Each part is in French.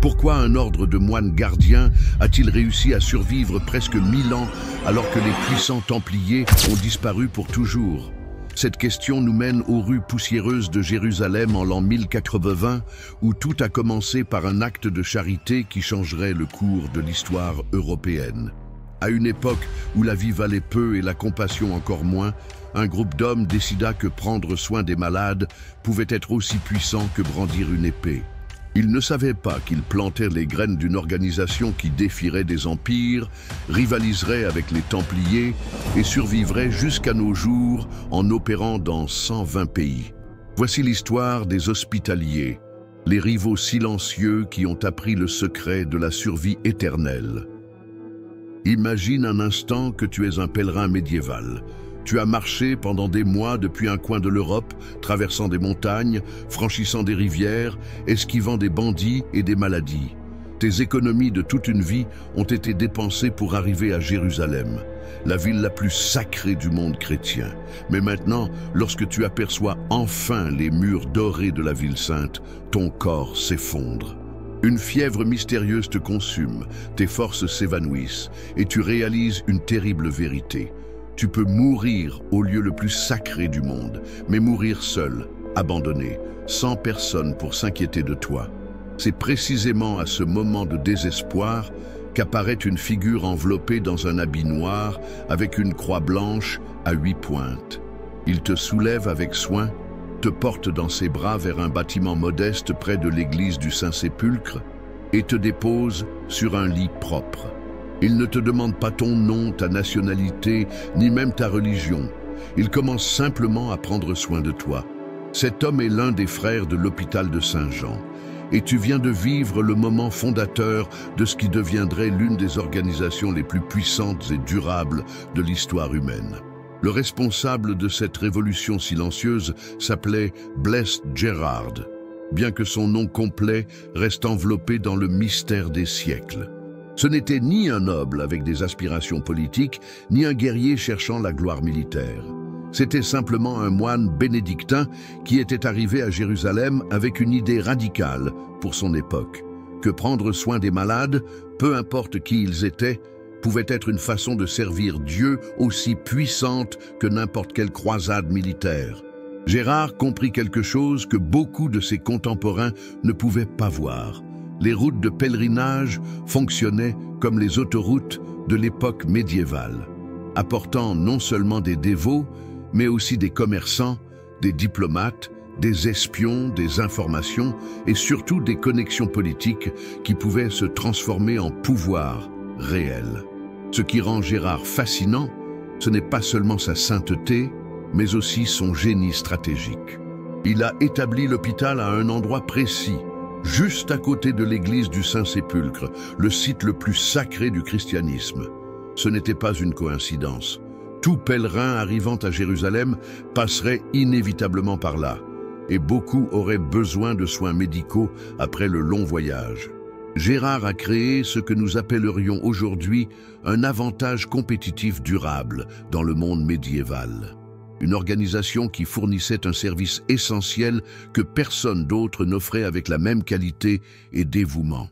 Pourquoi un ordre de moines gardiens a-t-il réussi à survivre presque 1000 ans alors que les puissants Templiers ont disparu pour toujours? Cette question nous mène aux rues poussiéreuses de Jérusalem en l'an 1080, où tout a commencé par un acte de charité qui changerait le cours de l'histoire européenne. À une époque où la vie valait peu et la compassion encore moins, un groupe d'hommes décida que prendre soin des malades pouvait être aussi puissant que brandir une épée. Ils ne savaient pas qu'ils plantaient les graines d'une organisation qui défierait des empires, rivaliserait avec les Templiers et survivrait jusqu'à nos jours en opérant dans 120 pays. Voici l'histoire des Hospitaliers, les rivaux silencieux qui ont appris le secret de la survie éternelle. Imagine un instant que tu es un pèlerin médiéval. Tu as marché pendant des mois depuis un coin de l'Europe, traversant des montagnes, franchissant des rivières, esquivant des bandits et des maladies. Tes économies de toute une vie ont été dépensées pour arriver à Jérusalem, la ville la plus sacrée du monde chrétien. Mais maintenant, lorsque tu aperçois enfin les murs dorés de la ville sainte, ton corps s'effondre. Une fièvre mystérieuse te consume, tes forces s'évanouissent et tu réalises une terrible vérité. Tu peux mourir au lieu le plus sacré du monde, mais mourir seul, abandonné, sans personne pour s'inquiéter de toi. C'est précisément à ce moment de désespoir qu'apparaît une figure enveloppée dans un habit noir avec une croix blanche à 8 pointes. Il te soulève avec soin, te porte dans ses bras vers un bâtiment modeste près de l'église du Saint-Sépulcre et te dépose sur un lit propre. Il ne te demande pas ton nom, ta nationalité, ni même ta religion. Il commence simplement à prendre soin de toi. Cet homme est l'un des frères de l'hôpital de Saint-Jean. Et tu viens de vivre le moment fondateur de ce qui deviendrait l'une des organisations les plus puissantes et durables de l'histoire humaine. Le responsable de cette révolution silencieuse s'appelait Blessed Gerard, bien que son nom complet reste enveloppé dans le mystère des siècles. Ce n'était ni un noble avec des aspirations politiques, ni un guerrier cherchant la gloire militaire. C'était simplement un moine bénédictin qui était arrivé à Jérusalem avec une idée radicale pour son époque, que prendre soin des malades, peu importe qui ils étaient, pouvait être une façon de servir Dieu aussi puissante que n'importe quelle croisade militaire. Gérard comprit quelque chose que beaucoup de ses contemporains ne pouvaient pas voir. Les routes de pèlerinage fonctionnaient comme les autoroutes de l'époque médiévale, apportant non seulement des dévots, mais aussi des commerçants, des diplomates, des espions, des informations et surtout des connexions politiques qui pouvaient se transformer en pouvoir réel. Ce qui rend Gérard fascinant, ce n'est pas seulement sa sainteté, mais aussi son génie stratégique. Il a établi l'hôpital à un endroit précis, juste à côté de l'église du Saint-Sépulcre, le site le plus sacré du christianisme. Ce n'était pas une coïncidence. Tout pèlerin arrivant à Jérusalem passerait inévitablement par là, et beaucoup auraient besoin de soins médicaux après le long voyage. Gérard a créé ce que nous appellerions aujourd'hui un avantage compétitif durable dans le monde médiéval. Une organisation qui fournissait un service essentiel que personne d'autre n'offrait avec la même qualité et dévouement.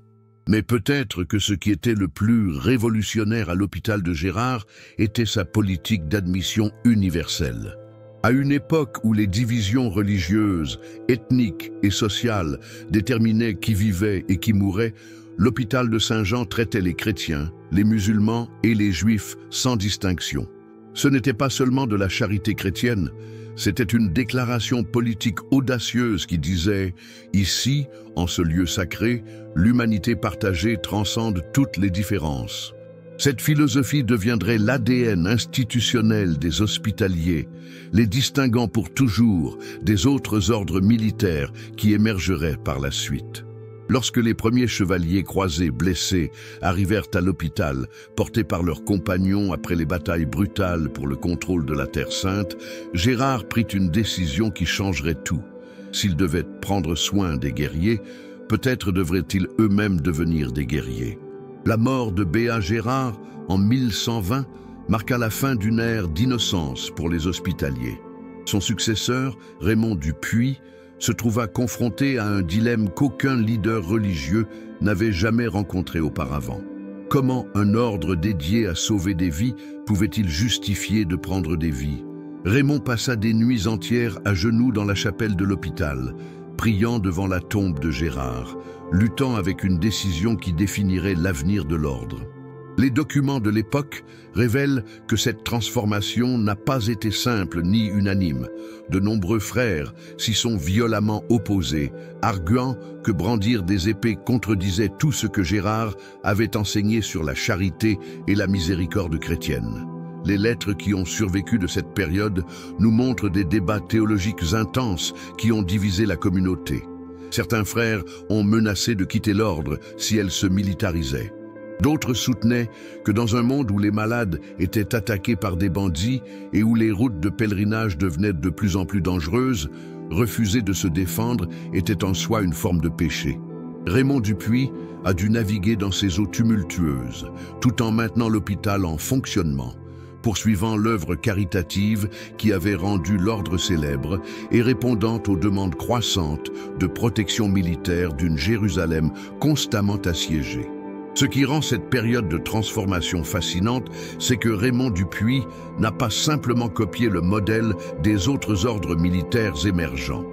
Mais peut-être que ce qui était le plus révolutionnaire à l'hôpital de Gérard était sa politique d'admission universelle. À une époque où les divisions religieuses, ethniques et sociales déterminaient qui vivait et qui mourait, l'hôpital de Saint-Jean traitait les chrétiens, les musulmans et les juifs sans distinction. Ce n'était pas seulement de la charité chrétienne, c'était une déclaration politique audacieuse qui disait « Ici, en ce lieu sacré, l'humanité partagée transcende toutes les différences ». Cette philosophie deviendrait l'ADN institutionnel des hospitaliers, les distinguant pour toujours des autres ordres militaires qui émergeraient par la suite. Lorsque les premiers chevaliers croisés blessés arrivèrent à l'hôpital, portés par leurs compagnons après les batailles brutales pour le contrôle de la Terre Sainte, Gérard prit une décision qui changerait tout. S'ils devaient prendre soin des guerriers, peut-être devraient-ils eux-mêmes devenir des guerriers. La mort de Béat Gérard, en 1120, marqua la fin d'une ère d'innocence pour les hospitaliers. Son successeur, Raymond du Puy, se trouva confronté à un dilemme qu'aucun leader religieux n'avait jamais rencontré auparavant. Comment un ordre dédié à sauver des vies pouvait-il justifier de prendre des vies? Raymond passa des nuits entières à genoux dans la chapelle de l'hôpital, priant devant la tombe de Gérard, luttant avec une décision qui définirait l'avenir de l'ordre. Les documents de l'époque révèlent que cette transformation n'a pas été simple ni unanime. De nombreux frères s'y sont violemment opposés, arguant que brandir des épées contredisait tout ce que Gérard avait enseigné sur la charité et la miséricorde chrétienne. Les lettres qui ont survécu de cette période nous montrent des débats théologiques intenses qui ont divisé la communauté. Certains frères ont menacé de quitter l'ordre si elle se militarisait. D'autres soutenaient que dans un monde où les malades étaient attaqués par des bandits et où les routes de pèlerinage devenaient de plus en plus dangereuses, refuser de se défendre était en soi une forme de péché. Raymond Dupuis a dû naviguer dans ces eaux tumultueuses, tout en maintenant l'hôpital en fonctionnement, poursuivant l'œuvre caritative qui avait rendu l'ordre célèbre et répondant aux demandes croissantes de protection militaire d'une Jérusalem constamment assiégée. Ce qui rend cette période de transformation fascinante, c'est que Raymond Dupuis n'a pas simplement copié le modèle des autres ordres militaires émergents.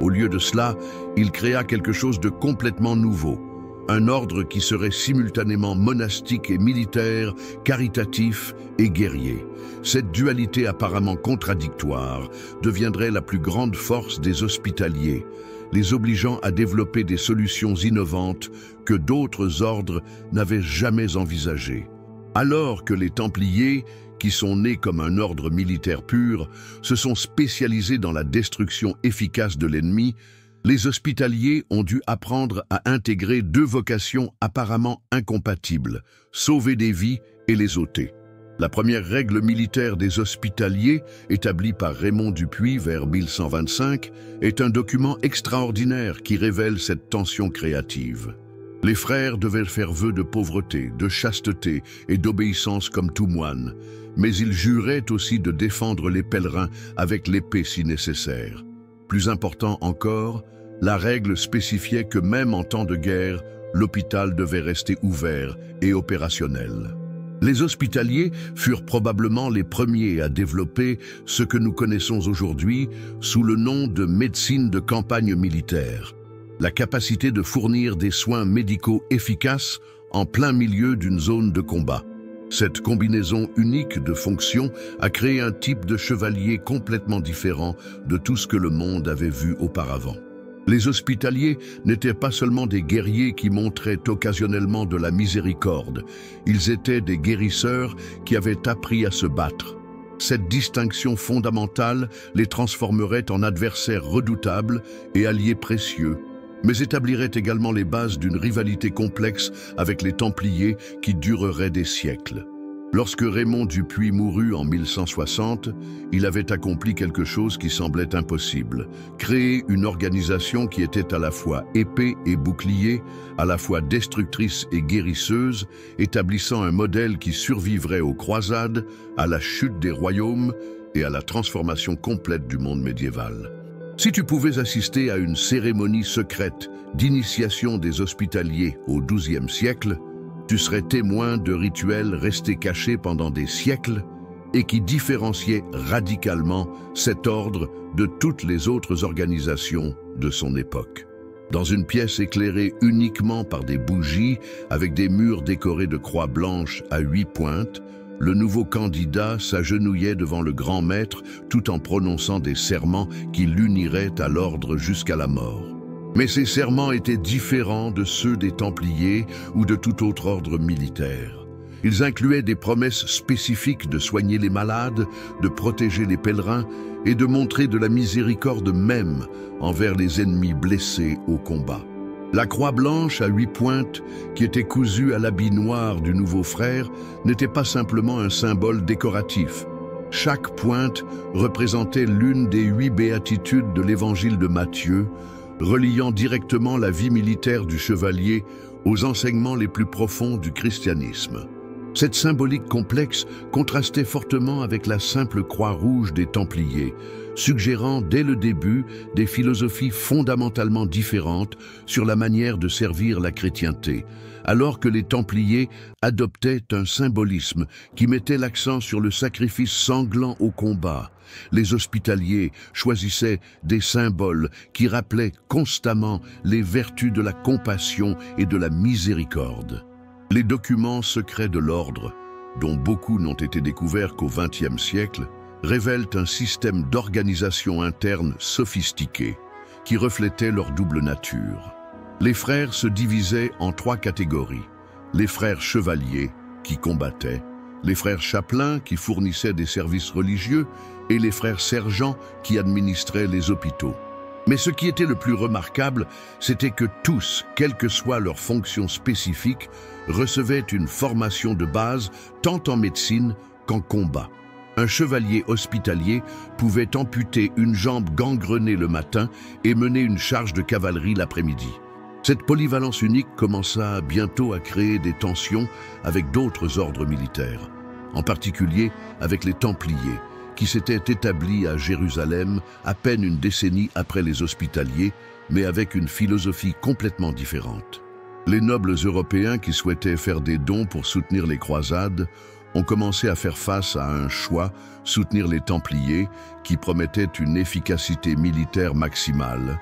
Au lieu de cela, il créa quelque chose de complètement nouveau. Un ordre qui serait simultanément monastique et militaire, caritatif et guerrier. Cette dualité apparemment contradictoire deviendrait la plus grande force des hospitaliers, les obligeant à développer des solutions innovantes que d'autres ordres n'avaient jamais envisagées. Alors que les Templiers, qui sont nés comme un ordre militaire pur, se sont spécialisés dans la destruction efficace de l'ennemi, les hospitaliers ont dû apprendre à intégrer deux vocations apparemment incompatibles, sauver des vies et les ôter. La première règle militaire des hospitaliers, établie par Raymond Dupuis vers 1125, est un document extraordinaire qui révèle cette tension créative. Les frères devaient faire vœu de pauvreté, de chasteté et d'obéissance comme tout moine, mais ils juraient aussi de défendre les pèlerins avec l'épée si nécessaire. Plus important encore, la règle spécifiait que même en temps de guerre, l'hôpital devait rester ouvert et opérationnel. Les hospitaliers furent probablement les premiers à développer ce que nous connaissons aujourd'hui sous le nom de médecine de campagne militaire, la capacité de fournir des soins médicaux efficaces en plein milieu d'une zone de combat. Cette combinaison unique de fonctions a créé un type de chevalier complètement différent de tout ce que le monde avait vu auparavant. Les hospitaliers n'étaient pas seulement des guerriers qui montraient occasionnellement de la miséricorde, ils étaient des guérisseurs qui avaient appris à se battre. Cette distinction fondamentale les transformerait en adversaires redoutables et alliés précieux, mais établirait également les bases d'une rivalité complexe avec les Templiers qui durerait des siècles. Lorsque Raymond Dupuis mourut en 1160, il avait accompli quelque chose qui semblait impossible, créer une organisation qui était à la fois épée et bouclier, à la fois destructrice et guérisseuse, établissant un modèle qui survivrait aux croisades, à la chute des royaumes et à la transformation complète du monde médiéval. Si tu pouvais assister à une cérémonie secrète d'initiation des hospitaliers au XIIe siècle, tu serais témoin de rituels restés cachés pendant des siècles et qui différenciaient radicalement cet ordre de toutes les autres organisations de son époque. Dans une pièce éclairée uniquement par des bougies, avec des murs décorés de croix blanches à 8 pointes, le nouveau candidat s'agenouillait devant le grand maître tout en prononçant des serments qui l'uniraient à l'ordre jusqu'à la mort. Mais ces serments étaient différents de ceux des Templiers ou de tout autre ordre militaire. Ils incluaient des promesses spécifiques de soigner les malades, de protéger les pèlerins et de montrer de la miséricorde même envers les ennemis blessés au combat. La croix blanche à 8 pointes, qui était cousue à l'habit noir du nouveau frère, n'était pas simplement un symbole décoratif. Chaque pointe représentait l'une des 8 béatitudes de l'évangile de Matthieu, reliant directement la vie militaire du chevalier aux enseignements les plus profonds du christianisme. Cette symbolique complexe contrastait fortement avec la simple croix rouge des Templiers, suggérant dès le début des philosophies fondamentalement différentes sur la manière de servir la chrétienté, alors que les Templiers adoptaient un symbolisme qui mettait l'accent sur le sacrifice sanglant au combat. Les Hospitaliers choisissaient des symboles qui rappelaient constamment les vertus de la compassion et de la miséricorde. Les documents secrets de l'ordre, dont beaucoup n'ont été découverts qu'au XXe siècle, révèlent un système d'organisation interne sophistiqué qui reflétait leur double nature. Les frères se divisaient en 3 catégories. Les frères chevaliers, qui combattaient, les frères chapelains, qui fournissaient des services religieux, et les frères sergents, qui administraient les hôpitaux. Mais ce qui était le plus remarquable, c'était que tous, quelle que soit leur fonction spécifique, recevaient une formation de base tant en médecine qu'en combat. Un chevalier hospitalier pouvait amputer une jambe gangrenée le matin et mener une charge de cavalerie l'après-midi. Cette polyvalence unique commença bientôt à créer des tensions avec d'autres ordres militaires, en particulier avec les Templiers, qui s'étaient établis à Jérusalem à peine une décennie après les Hospitaliers, mais avec une philosophie complètement différente. Les nobles européens qui souhaitaient faire des dons pour soutenir les croisades ont commencé à faire face à un choix, soutenir les Templiers, qui promettaient une efficacité militaire maximale,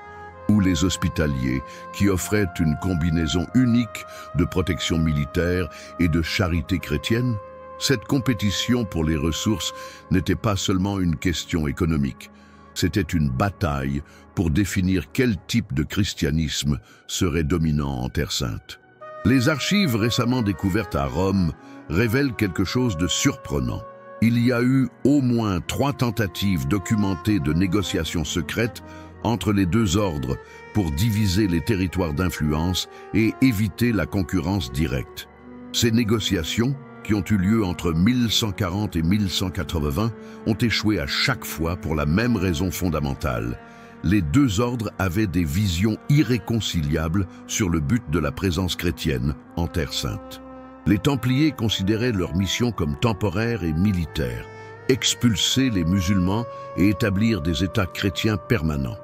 ou les Hospitaliers, qui offraient une combinaison unique de protection militaire et de charité chrétienne. Cette compétition pour les ressources n'était pas seulement une question économique, c'était une bataille pour définir quel type de christianisme serait dominant en Terre Sainte. Les archives récemment découvertes à Rome révèlent quelque chose de surprenant. Il y a eu au moins 3 tentatives documentées de négociations secrètes entre les 2 ordres pour diviser les territoires d'influence et éviter la concurrence directe. Ces négociations, qui ont eu lieu entre 1140 et 1180, ont échoué à chaque fois pour la même raison fondamentale. Les 2 ordres avaient des visions irréconciliables sur le but de la présence chrétienne en Terre Sainte. Les Templiers considéraient leur mission comme temporaire et militaire, expulser les musulmans et établir des États chrétiens permanents.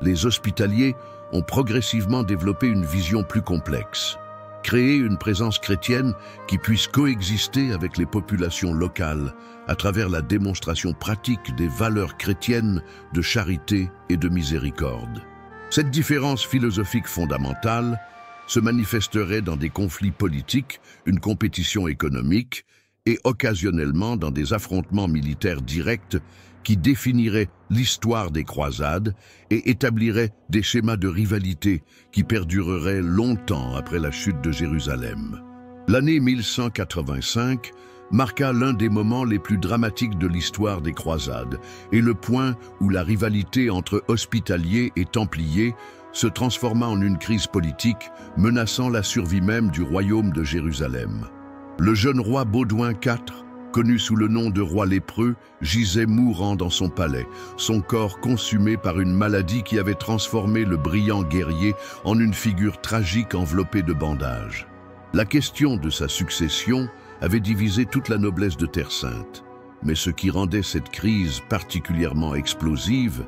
Les Hospitaliers ont progressivement développé une vision plus complexe. Créer une présence chrétienne qui puisse coexister avec les populations locales à travers la démonstration pratique des valeurs chrétiennes de charité et de miséricorde. Cette différence philosophique fondamentale se manifesterait dans des conflits politiques, une compétition économique et occasionnellement dans des affrontements militaires directs qui définiraient l'histoire des croisades et établiraient des schémas de rivalité qui perdureraient longtemps après la chute de Jérusalem. L'année 1185 marqua l'un des moments les plus dramatiques de l'histoire des croisades et le point où la rivalité entre Hospitaliers et Templiers se transforma en une crise politique menaçant la survie même du royaume de Jérusalem. Le jeune roi Baudouin IV, connu sous le nom de roi lépreux, gisait mourant dans son palais, son corps consumé par une maladie qui avait transformé le brillant guerrier en une figure tragique enveloppée de bandages. La question de sa succession avait divisé toute la noblesse de Terre Sainte. Mais ce qui rendait cette crise particulièrement explosive,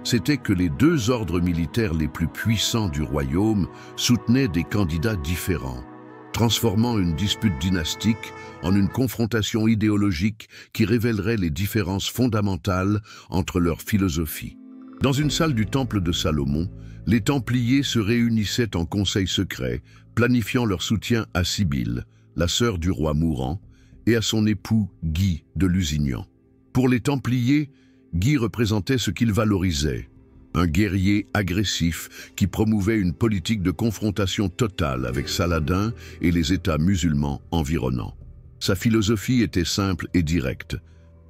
c'était que les 2 ordres militaires les plus puissants du royaume soutenaient des candidats différents, transformant une dispute dynastique en une confrontation idéologique qui révélerait les différences fondamentales entre leurs philosophies. Dans une salle du temple de Salomon, les Templiers se réunissaient en conseil secret, planifiant leur soutien à Sibylle, la sœur du roi mourant, et à son époux Guy de Lusignan. Pour les Templiers, Guy représentait ce qu'ils valorisaient, un guerrier agressif qui promouvait une politique de confrontation totale avec Saladin et les États musulmans environnants. Sa philosophie était simple et directe.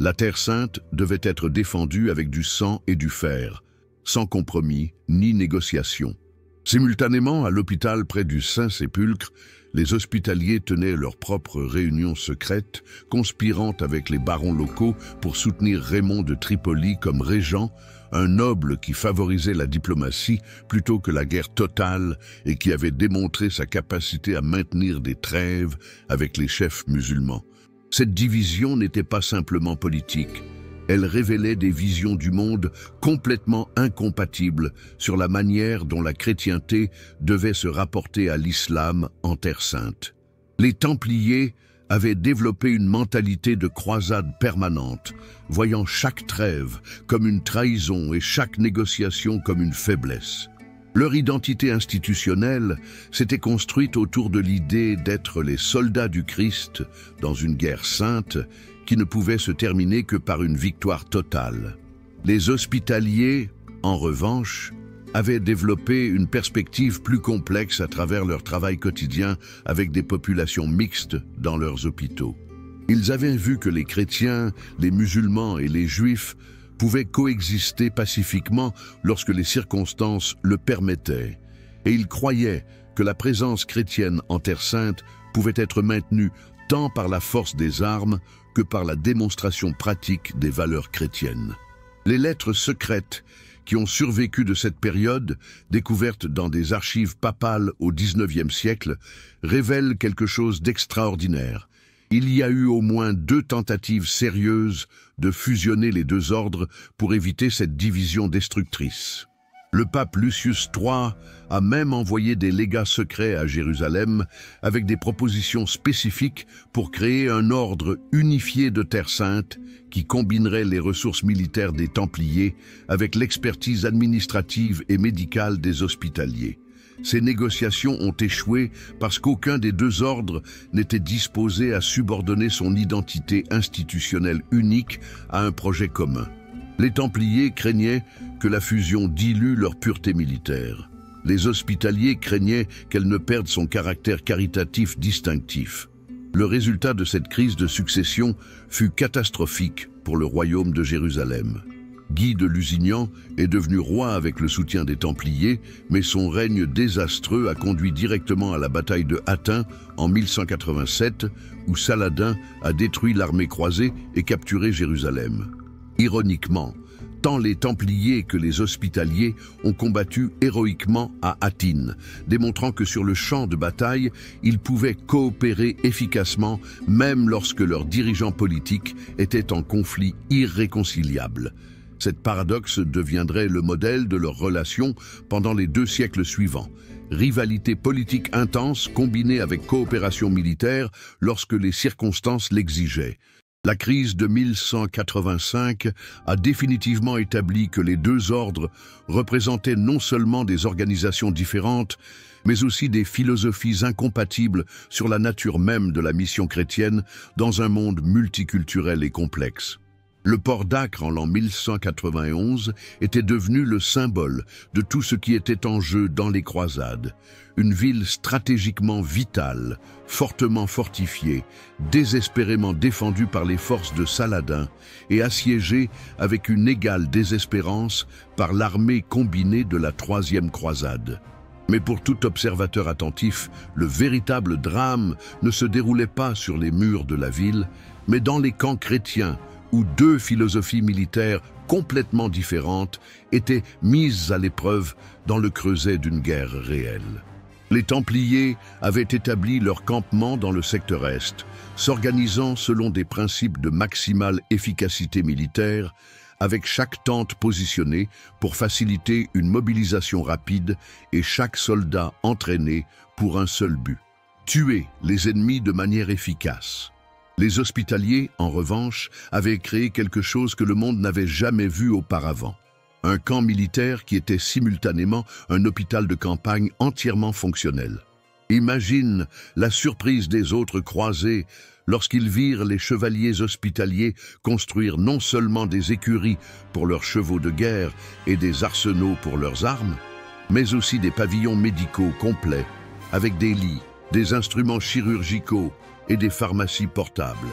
La Terre Sainte devait être défendue avec du sang et du fer, sans compromis ni négociation. Simultanément, à l'hôpital près du Saint-Sépulcre, les Hospitaliers tenaient leur propre réunion secrète, conspirant avec les barons locaux pour soutenir Raymond de Tripoli comme régent, un noble qui favorisait la diplomatie plutôt que la guerre totale et qui avait démontré sa capacité à maintenir des trêves avec les chefs musulmans. Cette division n'était pas simplement politique. Elle révélait des visions du monde complètement incompatibles sur la manière dont la chrétienté devait se rapporter à l'islam en Terre Sainte. Les Templiers avaient développé une mentalité de croisade permanente, voyant chaque trêve comme une trahison et chaque négociation comme une faiblesse. Leur identité institutionnelle s'était construite autour de l'idée d'être les soldats du Christ dans une guerre sainte qui ne pouvait se terminer que par une victoire totale. Les Hospitaliers, en revanche, avaient développé une perspective plus complexe à travers leur travail quotidien avec des populations mixtes dans leurs hôpitaux. Ils avaient vu que les chrétiens, les musulmans et les juifs pouvaient coexister pacifiquement lorsque les circonstances le permettaient, et ils croyaient que la présence chrétienne en Terre Sainte pouvait être maintenue tant par la force des armes que par la démonstration pratique des valeurs chrétiennes. Les lettres secrètes qui ont survécu de cette période, découvertes dans des archives papales au XIXe siècle, révèlent quelque chose d'extraordinaire. Il y a eu au moins 2 tentatives sérieuses de fusionner les 2 ordres pour éviter cette division destructrice. Le pape Lucius III a même envoyé des légats secrets à Jérusalem avec des propositions spécifiques pour créer un ordre unifié de Terre Sainte qui combinerait les ressources militaires des Templiers avec l'expertise administrative et médicale des Hospitaliers. Ces négociations ont échoué parce qu'aucun des 2 ordres n'était disposé à subordonner son identité institutionnelle unique à un projet commun. Les Templiers craignaient que la fusion dilue leur pureté militaire. Les Hospitaliers craignaient qu'elle ne perde son caractère caritatif distinctif. Le résultat de cette crise de succession fut catastrophique pour le royaume de Jérusalem. Guy de Lusignan est devenu roi avec le soutien des Templiers, mais son règne désastreux a conduit directement à la bataille de Hattin en 1187, où Saladin a détruit l'armée croisée et capturé Jérusalem. Ironiquement, tant les Templiers que les Hospitaliers ont combattu héroïquement à Hattin, démontrant que sur le champ de bataille, ils pouvaient coopérer efficacement même lorsque leurs dirigeants politiques étaient en conflit irréconciliable. Cette paradoxe deviendrait le modèle de leurs relations pendant les 2 siècles suivants. Rivalité politique intense combinée avec coopération militaire lorsque les circonstances l'exigeaient. La crise de 1185 a définitivement établi que les 2 ordres représentaient non seulement des organisations différentes, mais aussi des philosophies incompatibles sur la nature même de la mission chrétienne dans un monde multiculturel et complexe. Le port d'Acre en l'an 1191 était devenu le symbole de tout ce qui était en jeu dans les croisades. Une ville stratégiquement vitale, fortement fortifiée, désespérément défendue par les forces de Saladin et assiégée avec une égale désespérance par l'armée combinée de la 3e croisade. Mais pour tout observateur attentif, le véritable drame ne se déroulait pas sur les murs de la ville, mais dans les camps chrétiens, où 2 philosophies militaires complètement différentes étaient mises à l'épreuve dans le creuset d'une guerre réelle. Les Templiers avaient établi leur campement dans le secteur Est, s'organisant selon des principes de maximale efficacité militaire, avec chaque tente positionnée pour faciliter une mobilisation rapide et chaque soldat entraîné pour un seul but: tuer les ennemis de manière efficace. Les Hospitaliers, en revanche, avaient créé quelque chose que le monde n'avait jamais vu auparavant. Un camp militaire qui était simultanément un hôpital de campagne entièrement fonctionnel. Imagine la surprise des autres croisés lorsqu'ils virent les chevaliers hospitaliers construire non seulement des écuries pour leurs chevaux de guerre et des arsenaux pour leurs armes, mais aussi des pavillons médicaux complets, avec des lits, des instruments chirurgicaux et des pharmacies portables.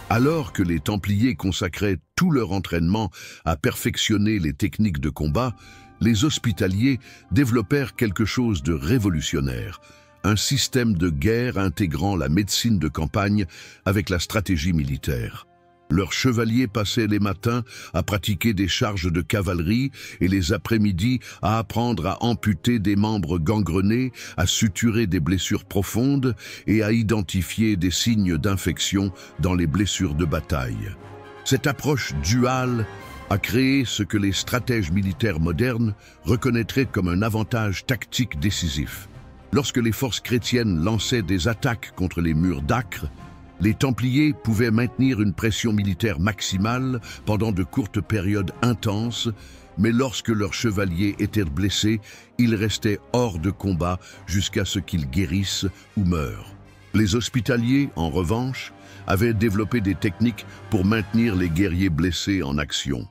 Alors que les Templiers consacraient tout leur entraînement à perfectionner les techniques de combat, les Hospitaliers développèrent quelque chose de révolutionnaire, un système de guerre intégrant la médecine de campagne avec la stratégie militaire. Leurs chevaliers passaient les matins à pratiquer des charges de cavalerie et les après-midi à apprendre à amputer des membres gangrenés, à suturer des blessures profondes et à identifier des signes d'infection dans les blessures de bataille. Cette approche duale a créé ce que les stratèges militaires modernes reconnaîtraient comme un avantage tactique décisif. Lorsque les forces chrétiennes lançaient des attaques contre les murs d'Acre, les Templiers pouvaient maintenir une pression militaire maximale pendant de courtes périodes intenses, mais lorsque leurs chevaliers étaient blessés, ils restaient hors de combat jusqu'à ce qu'ils guérissent ou meurent. Les Hospitaliers, en revanche, avaient développé des techniques pour maintenir les guerriers blessés en action.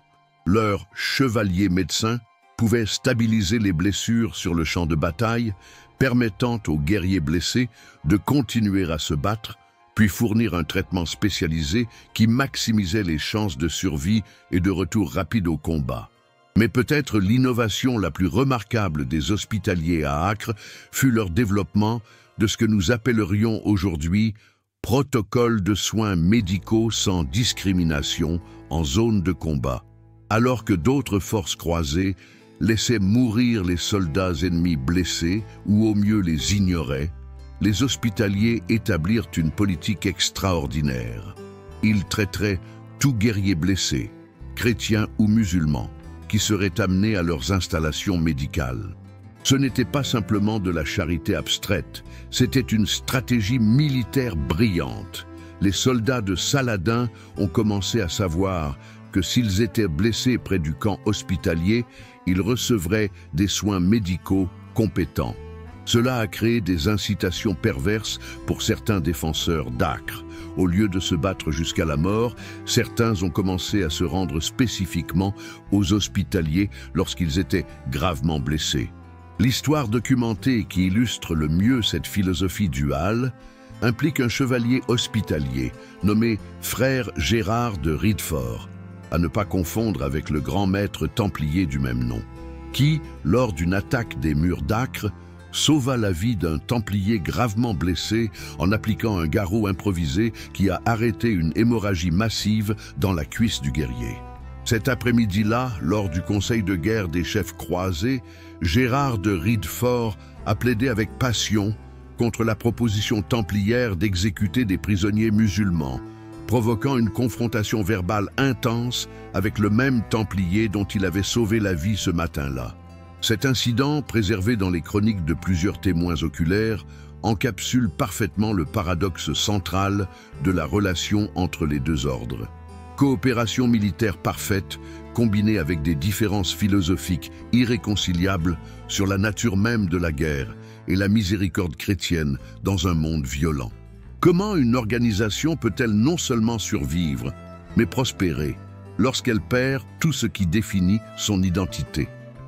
Leurs chevaliers médecins pouvaient stabiliser les blessures sur le champ de bataille, permettant aux guerriers blessés de continuer à se battre, puis fournir un traitement spécialisé qui maximisait les chances de survie et de retour rapide au combat. Mais peut-être l'innovation la plus remarquable des Hospitaliers à Acre fut leur développement de ce que nous appellerions aujourd'hui protocole de soins médicaux sans discrimination en zone de combat. Alors que d'autres forces croisées laissaient mourir les soldats ennemis blessés ou au mieux les ignoraient, les Hospitaliers établirent une politique extraordinaire. Ils traiteraient tout guerrier blessé, chrétien ou musulman, qui serait amené à leurs installations médicales. Ce n'était pas simplement de la charité abstraite, c'était une stratégie militaire brillante. Les soldats de Saladin ont commencé à savoir que s'ils étaient blessés près du camp hospitalier, ils recevraient des soins médicaux compétents. Cela a créé des incitations perverses pour certains défenseurs d'Acre. Au lieu de se battre jusqu'à la mort, certains ont commencé à se rendre spécifiquement aux Hospitaliers lorsqu'ils étaient gravement blessés. L'histoire documentée qui illustre le mieux cette philosophie duale implique un chevalier hospitalier nommé frère Gérard de Ridefort, à ne pas confondre avec le grand maître templier du même nom, qui, lors d'une attaque des murs d'Acre, sauva la vie d'un templier gravement blessé en appliquant un garrot improvisé qui a arrêté une hémorragie massive dans la cuisse du guerrier. Cet après-midi-là, lors du conseil de guerre des chefs croisés, Gérard de Ridefort a plaidé avec passion contre la proposition templière d'exécuter des prisonniers musulmans, provoquant une confrontation verbale intense avec le même templier dont il avait sauvé la vie ce matin-là. Cet incident, préservé dans les chroniques de plusieurs témoins oculaires, encapsule parfaitement le paradoxe central de la relation entre les deux ordres. Coopération militaire parfaite, combinée avec des différences philosophiques irréconciliables sur la nature même de la guerre et la miséricorde chrétienne dans un monde violent. Comment une organisation peut-elle non seulement survivre, mais prospérer, lorsqu'elle perd tout ce qui définit son identité?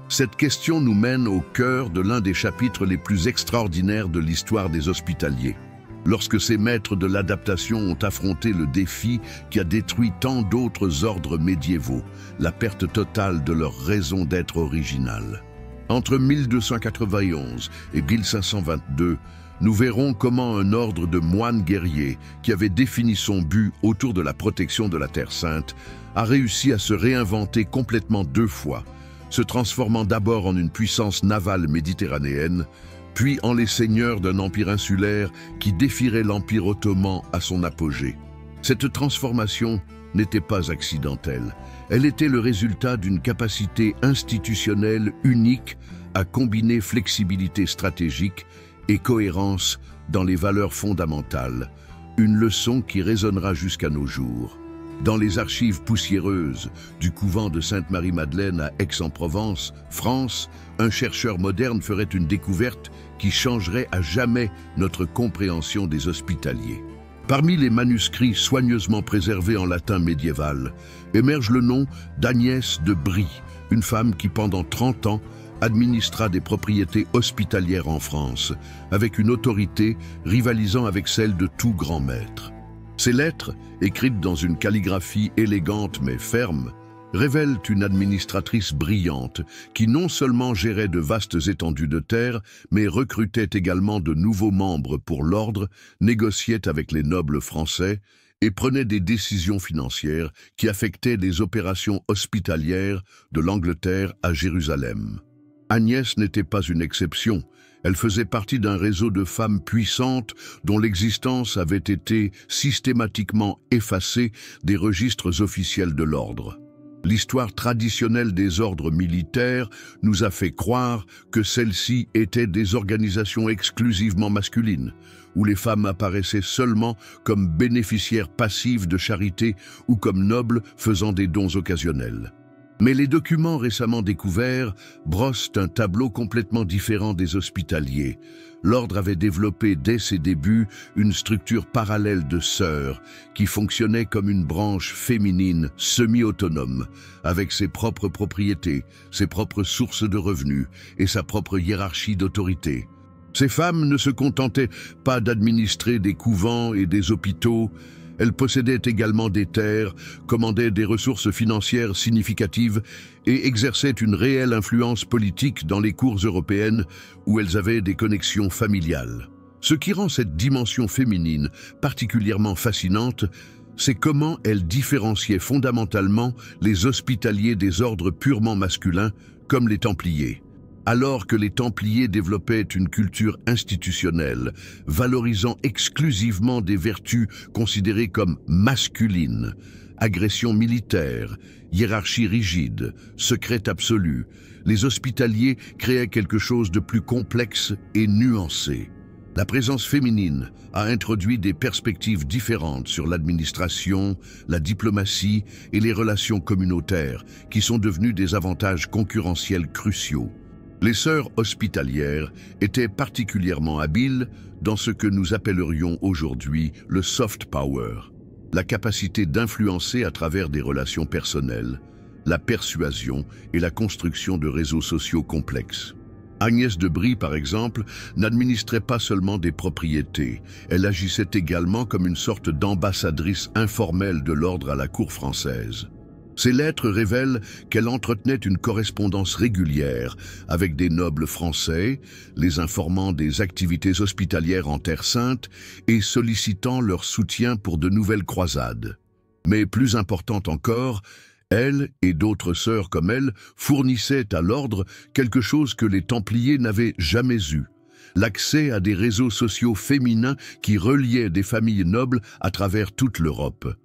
Cette question nous mène au cœur de l'un des chapitres les plus extraordinaires de l'histoire des Hospitaliers. Lorsque ces maîtres de l'adaptation ont affronté le défi qui a détruit tant d'autres ordres médiévaux, la perte totale de leur raison d'être originale. Entre 1291 et 1522, nous verrons comment un ordre de moines guerriers qui avait défini son but autour de la protection de la Terre Sainte a réussi à se réinventer complètement deux fois, se transformant d'abord en une puissance navale méditerranéenne, puis en les seigneurs d'un empire insulaire qui défierait l'Empire ottoman à son apogée. Cette transformation n'était pas accidentelle. Elle était le résultat d'une capacité institutionnelle unique à combiner flexibilité stratégique et cohérence dans les valeurs fondamentales, une leçon qui résonnera jusqu'à nos jours. Dans les archives poussiéreuses du couvent de Sainte-Marie-Madeleine à Aix-en-Provence, France, un chercheur moderne ferait une découverte qui changerait à jamais notre compréhension des Hospitaliers. Parmi les manuscrits soigneusement préservés en latin médiéval, émerge le nom d'Agnès de Brie, une femme qui pendant 30 ans administra des propriétés hospitalières en France, avec une autorité rivalisant avec celle de tout grand maître. Ces lettres, écrites dans une calligraphie élégante mais ferme, révèlent une administratrice brillante qui non seulement gérait de vastes étendues de terre, mais recrutait également de nouveaux membres pour l'ordre, négociait avec les nobles français et prenait des décisions financières qui affectaient les opérations hospitalières de l'Angleterre à Jérusalem. Agnès n'était pas une exception. Elle faisait partie d'un réseau de femmes puissantes dont l'existence avait été systématiquement effacée des registres officiels de l'ordre. L'histoire traditionnelle des ordres militaires nous a fait croire que celles-ci étaient des organisations exclusivement masculines, où les femmes apparaissaient seulement comme bénéficiaires passives de charité ou comme nobles faisant des dons occasionnels. Mais les documents récemment découverts brossent un tableau complètement différent des hospitaliers. L'ordre avait développé dès ses débuts une structure parallèle de sœurs qui fonctionnait comme une branche féminine semi-autonome, avec ses propres propriétés, ses propres sources de revenus et sa propre hiérarchie d'autorité. Ces femmes ne se contentaient pas d'administrer des couvents et des hôpitaux. Elles possédaient également des terres, commandaient des ressources financières significatives et exerçaient une réelle influence politique dans les cours européennes où elles avaient des connexions familiales. Ce qui rend cette dimension féminine particulièrement fascinante, c'est comment elle différenciait fondamentalement les hospitaliers des ordres purement masculins, comme les Templiers. Alors que les Templiers développaient une culture institutionnelle, valorisant exclusivement des vertus considérées comme masculines, agression militaire, hiérarchie rigide, secret absolu, les hospitaliers créaient quelque chose de plus complexe et nuancé. La présence féminine a introduit des perspectives différentes sur l'administration, la diplomatie et les relations communautaires, qui sont devenues des avantages concurrentiels cruciaux. Les sœurs hospitalières étaient particulièrement habiles dans ce que nous appellerions aujourd'hui le soft power, la capacité d'influencer à travers des relations personnelles, la persuasion et la construction de réseaux sociaux complexes. Agnès de Brie, par exemple, n'administrait pas seulement des propriétés, elle agissait également comme une sorte d'ambassadrice informelle de l'ordre à la cour française. Ces lettres révèlent qu'elle entretenait une correspondance régulière avec des nobles français, les informant des activités hospitalières en Terre Sainte et sollicitant leur soutien pour de nouvelles croisades. Mais plus important encore, elle et d'autres sœurs comme elle fournissaient à l'ordre quelque chose que les Templiers n'avaient jamais eu: l'accès à des réseaux sociaux féminins qui reliaient des familles nobles à travers toute l'Europe.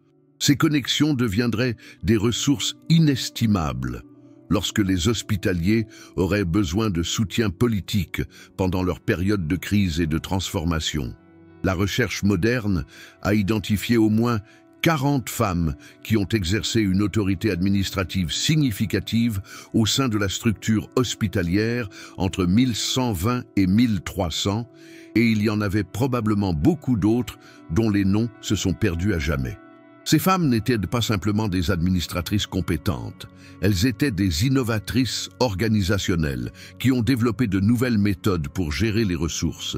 Ces connexions deviendraient des ressources inestimables lorsque les hospitaliers auraient besoin de soutien politique pendant leur période de crise et de transformation. La recherche moderne a identifié au moins 40 femmes qui ont exercé une autorité administrative significative au sein de la structure hospitalière entre 1120 et 1300, et il y en avait probablement beaucoup d'autres dont les noms se sont perdus à jamais. Ces femmes n'étaient pas simplement des administratrices compétentes, elles étaient des innovatrices organisationnelles qui ont développé de nouvelles méthodes pour gérer les ressources,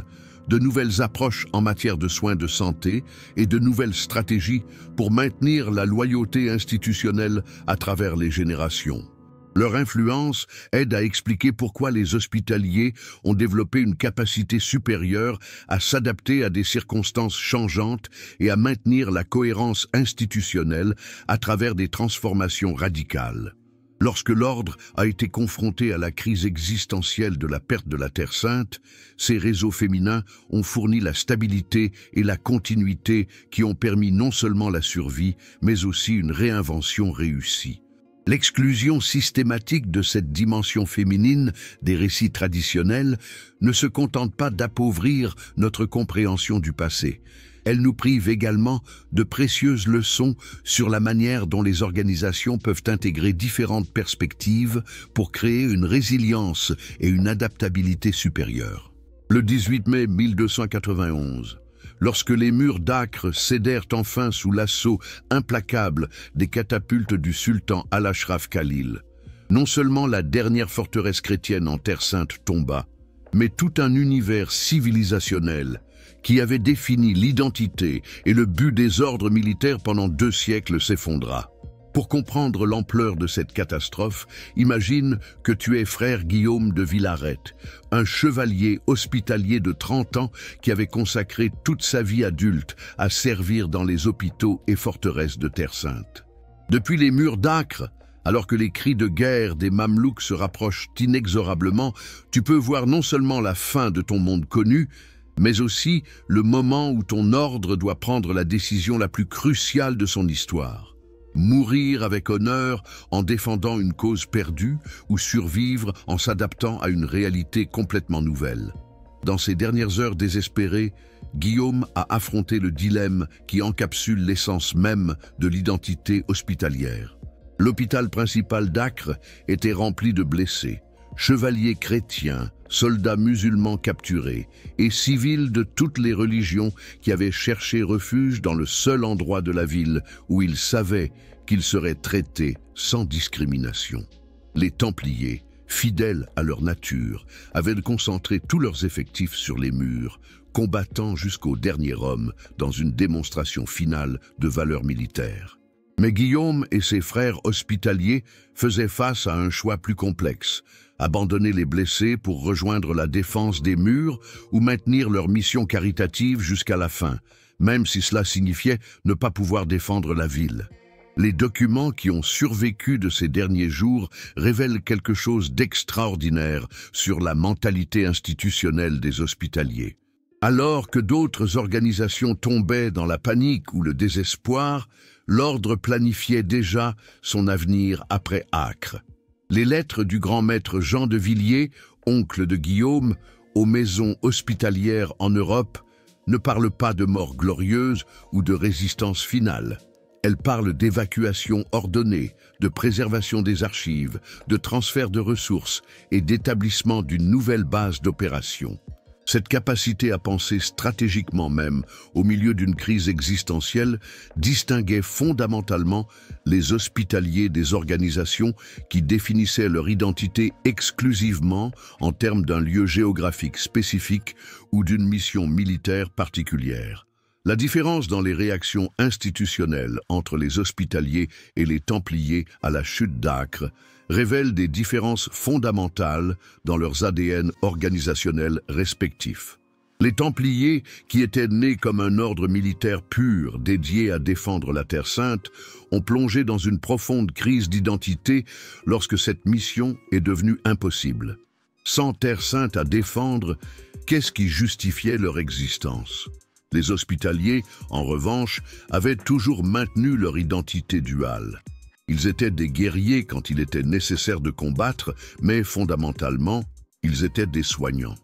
de nouvelles approches en matière de soins de santé et de nouvelles stratégies pour maintenir la loyauté institutionnelle à travers les générations. Leur influence aide à expliquer pourquoi les hospitaliers ont développé une capacité supérieure à s'adapter à des circonstances changeantes et à maintenir la cohérence institutionnelle à travers des transformations radicales. Lorsque l'ordre a été confronté à la crise existentielle de la perte de la Terre Sainte, ces réseaux féminins ont fourni la stabilité et la continuité qui ont permis non seulement la survie, mais aussi une réinvention réussie. L'exclusion systématique de cette dimension féminine des récits traditionnels ne se contente pas d'appauvrir notre compréhension du passé. Elle nous prive également de précieuses leçons sur la manière dont les organisations peuvent intégrer différentes perspectives pour créer une résilience et une adaptabilité supérieures. Le 18 mai 1291, lorsque les murs d'Acre cédèrent enfin sous l'assaut implacable des catapultes du sultan Al-Ashraf Khalil, non seulement la dernière forteresse chrétienne en Terre Sainte tomba, mais tout un univers civilisationnel qui avait défini l'identité et le but des ordres militaires pendant 2 siècles s'effondra. Pour comprendre l'ampleur de cette catastrophe, imagine que tu es frère Guillaume de Villarette, un chevalier hospitalier de 30 ans qui avait consacré toute sa vie adulte à servir dans les hôpitaux et forteresses de Terre Sainte. Depuis les murs d'Acre, alors que les cris de guerre des Mamelouks se rapprochent inexorablement, tu peux voir non seulement la fin de ton monde connu, mais aussi le moment où ton ordre doit prendre la décision la plus cruciale de son histoire. Mourir avec honneur en défendant une cause perdue ou survivre en s'adaptant à une réalité complètement nouvelle. Dans ces dernières heures désespérées, Guillaume a affronté le dilemme qui encapsule l'essence même de l'identité hospitalière. L'hôpital principal d'Acre était rempli de blessés, chevaliers chrétiens, soldats musulmans capturés et civils de toutes les religions qui avaient cherché refuge dans le seul endroit de la ville où ils savaient qu'ils seraient traités sans discrimination. Les Templiers, fidèles à leur nature, avaient concentré tous leurs effectifs sur les murs, combattant jusqu'au dernier homme dans une démonstration finale de valeur militaire. Mais Guillaume et ses frères hospitaliers faisaient face à un choix plus complexe: abandonner les blessés pour rejoindre la défense des murs ou maintenir leur mission caritative jusqu'à la fin, même si cela signifiait ne pas pouvoir défendre la ville. Les documents qui ont survécu de ces derniers jours révèlent quelque chose d'extraordinaire sur la mentalité institutionnelle des hospitaliers. Alors que d'autres organisations tombaient dans la panique ou le désespoir, l'ordre planifiait déjà son avenir après Acre. Les lettres du grand maître Jean de Villiers, oncle de Guillaume, aux maisons hospitalières en Europe, ne parlent pas de mort glorieuse ou de résistance finale. Elles parlent d'évacuation ordonnée, de préservation des archives, de transfert de ressources et d'établissement d'une nouvelle base d'opération. Cette capacité à penser stratégiquement même au milieu d'une crise existentielle distinguait fondamentalement les hospitaliers des organisations qui définissaient leur identité exclusivement en termes d'un lieu géographique spécifique ou d'une mission militaire particulière. La différence dans les réactions institutionnelles entre les hospitaliers et les Templiers à la chute d'Acre révèle des différences fondamentales dans leurs ADN organisationnels respectifs. Les Templiers, qui étaient nés comme un ordre militaire pur dédié à défendre la Terre Sainte, ont plongé dans une profonde crise d'identité lorsque cette mission est devenue impossible. Sans Terre Sainte à défendre, qu'est-ce qui justifiait leur existence? Les hospitaliers, en revanche, avaient toujours maintenu leur identité duale. Ils étaient des guerriers quand il était nécessaire de combattre, mais fondamentalement, ils étaient des soignants.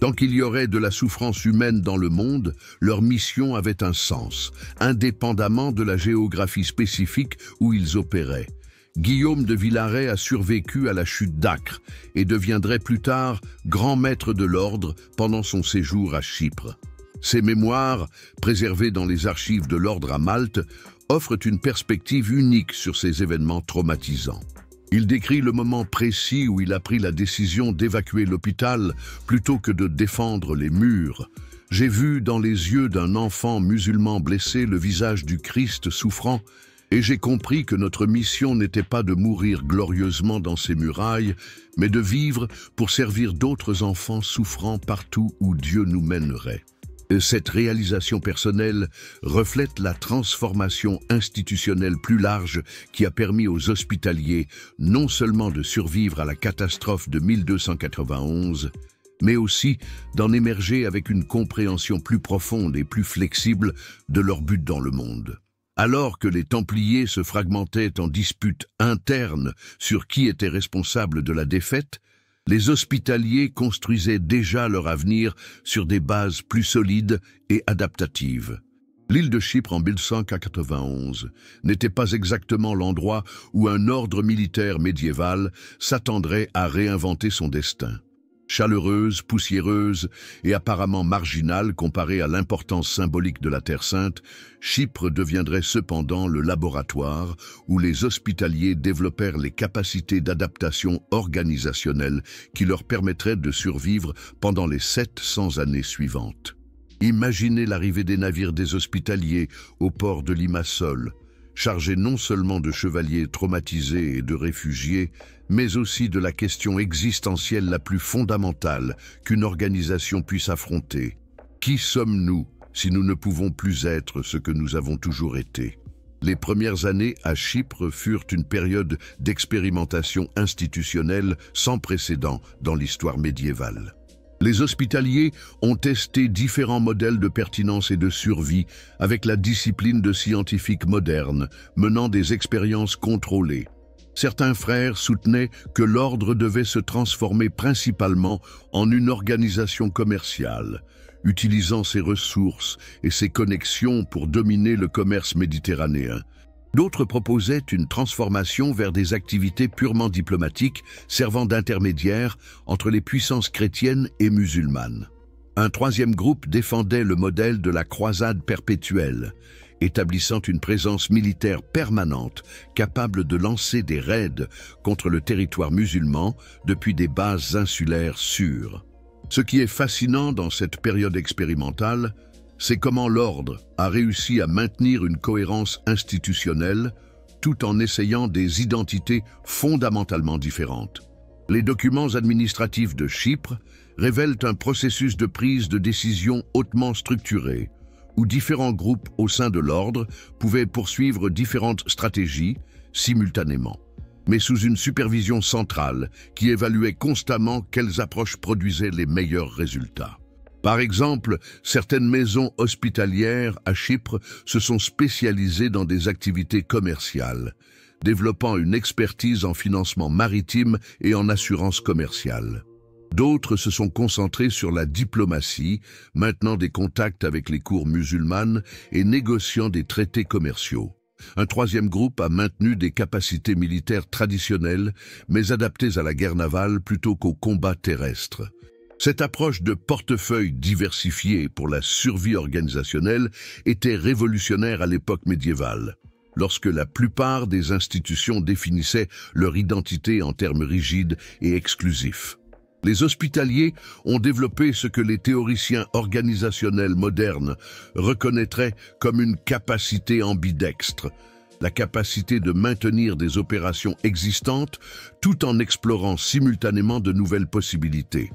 Tant qu'il y aurait de la souffrance humaine dans le monde, leur mission avait un sens, indépendamment de la géographie spécifique où ils opéraient. Guillaume de Villarette a survécu à la chute d'Acre et deviendrait plus tard grand maître de l'ordre pendant son séjour à Chypre. Ses mémoires, préservées dans les archives de l'ordre à Malte, offrent une perspective unique sur ces événements traumatisants. Il décrit le moment précis où il a pris la décision d'évacuer l'hôpital plutôt que de défendre les murs. J'ai vu dans les yeux d'un enfant musulman blessé le visage du Christ souffrant, et j'ai compris que notre mission n'était pas de mourir glorieusement dans ces murailles, mais de vivre pour servir d'autres enfants souffrant partout où Dieu nous mènerait. Cette réalisation personnelle reflète la transformation institutionnelle plus large qui a permis aux hospitaliers non seulement de survivre à la catastrophe de 1291, mais aussi d'en émerger avec une compréhension plus profonde et plus flexible de leur but dans le monde. Alors que les Templiers se fragmentaient en disputes internes sur qui était responsable de la défaite, les hospitaliers construisaient déjà leur avenir sur des bases plus solides et adaptatives. L'île de Chypre en 1191 n'était pas exactement l'endroit où un ordre militaire médiéval s'attendrait à réinventer son destin. Chaleureuse, poussiéreuse et apparemment marginale comparée à l'importance symbolique de la Terre Sainte, Chypre deviendrait cependant le laboratoire où les hospitaliers développèrent les capacités d'adaptation organisationnelle qui leur permettraient de survivre pendant les 700 années suivantes. Imaginez l'arrivée des navires des hospitaliers au port de Limassol. chargé non seulement de chevaliers traumatisés et de réfugiés, mais aussi de la question existentielle la plus fondamentale qu'une organisation puisse affronter. Qui sommes-nous si nous ne pouvons plus être ce que nous avons toujours été? Les premières années à Chypre furent une période d'expérimentation institutionnelle sans précédent dans l'histoire médiévale. Les hospitaliers ont testé différents modèles de pertinence et de survie avec la discipline de scientifiques modernes, menant des expériences contrôlées. Certains frères soutenaient que l'ordre devait se transformer principalement en une organisation commerciale, utilisant ses ressources et ses connexions pour dominer le commerce méditerranéen. D'autres proposaient une transformation vers des activités purement diplomatiques servant d'intermédiaire entre les puissances chrétiennes et musulmanes. Un troisième groupe défendait le modèle de la croisade perpétuelle, établissant une présence militaire permanente capable de lancer des raids contre le territoire musulman depuis des bases insulaires sûres. Ce qui est fascinant dans cette période expérimentale, c'est comment l'ordre a réussi à maintenir une cohérence institutionnelle tout en essayant des identités fondamentalement différentes. Les documents administratifs de Chypre révèlent un processus de prise de décision hautement structuré, où différents groupes au sein de l'ordre pouvaient poursuivre différentes stratégies simultanément, mais sous une supervision centrale qui évaluait constamment quelles approches produisaient les meilleurs résultats. Par exemple, certaines maisons hospitalières à Chypre se sont spécialisées dans des activités commerciales, développant une expertise en financement maritime et en assurance commerciale. D'autres se sont concentrés sur la diplomatie, maintenant des contacts avec les cours musulmanes et négociant des traités commerciaux. Un troisième groupe a maintenu des capacités militaires traditionnelles, mais adaptées à la guerre navale plutôt qu'au combat terrestre. Cette approche de portefeuille diversifié pour la survie organisationnelle était révolutionnaire à l'époque médiévale, lorsque la plupart des institutions définissaient leur identité en termes rigides et exclusifs. Les hospitaliers ont développé ce que les théoriciens organisationnels modernes reconnaîtraient comme une capacité ambidextre, la capacité de maintenir des opérations existantes tout en explorant simultanément de nouvelles possibilités.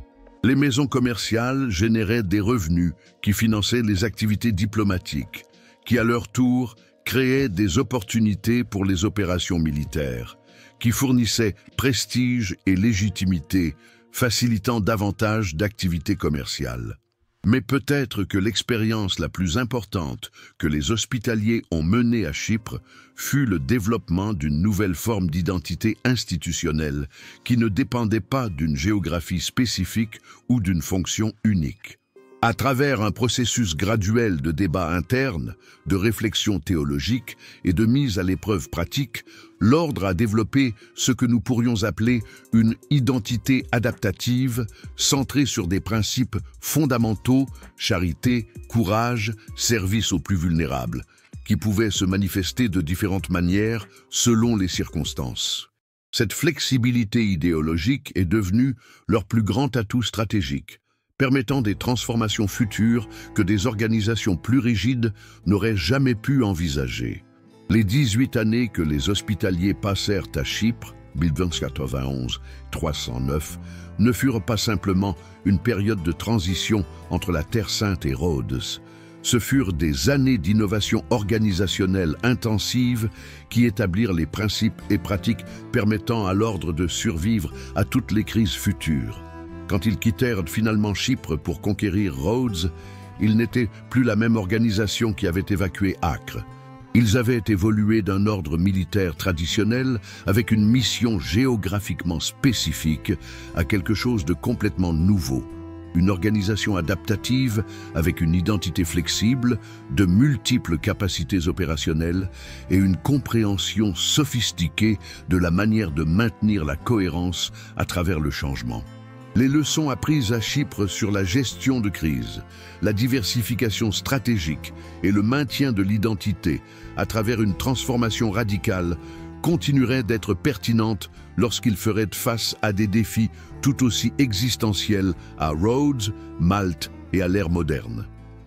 Les maisons commerciales généraient des revenus qui finançaient les activités diplomatiques, qui à leur tour créaient des opportunités pour les opérations militaires, qui fournissaient prestige et légitimité, facilitant davantage d'activités commerciales. Mais peut-être que l'expérience la plus importante que les hospitaliers ont menée à Chypre fut le développement d'une nouvelle forme d'identité institutionnelle qui ne dépendait pas d'une géographie spécifique ou d'une fonction unique. À travers un processus graduel de débat interne, de réflexion théologique et de mise à l'épreuve pratique, l'ordre a développé ce que nous pourrions appeler une identité adaptative centrée sur des principes fondamentaux, charité, courage, service aux plus vulnérables, qui pouvaient se manifester de différentes manières selon les circonstances. Cette flexibilité idéologique est devenue leur plus grand atout stratégique, permettant des transformations futures que des organisations plus rigides n'auraient jamais pu envisager. Les 18 années que les hospitaliers passèrent à Chypre, 1291-309, ne furent pas simplement une période de transition entre la Terre Sainte et Rhodes. Ce furent des années d'innovation organisationnelle intensive qui établirent les principes et pratiques permettant à l'ordre de survivre à toutes les crises futures. Quand ils quittèrent finalement Chypre pour conquérir Rhodes, ils n'étaient plus la même organisation qui avait évacué Acre. Ils avaient évolué d'un ordre militaire traditionnel avec une mission géographiquement spécifique à quelque chose de complètement nouveau. Une organisation adaptative avec une identité flexible, de multiples capacités opérationnelles et une compréhension sophistiquée de la manière de maintenir la cohérence à travers le changement. Les leçons apprises à Chypre sur la gestion de crise, la diversification stratégique et le maintien de l'identité à travers une transformation radicale continueraient d'être pertinentes lorsqu'ils feraient face à des défis tout aussi existentiels à Rhodes, Malte et à l'ère moderne.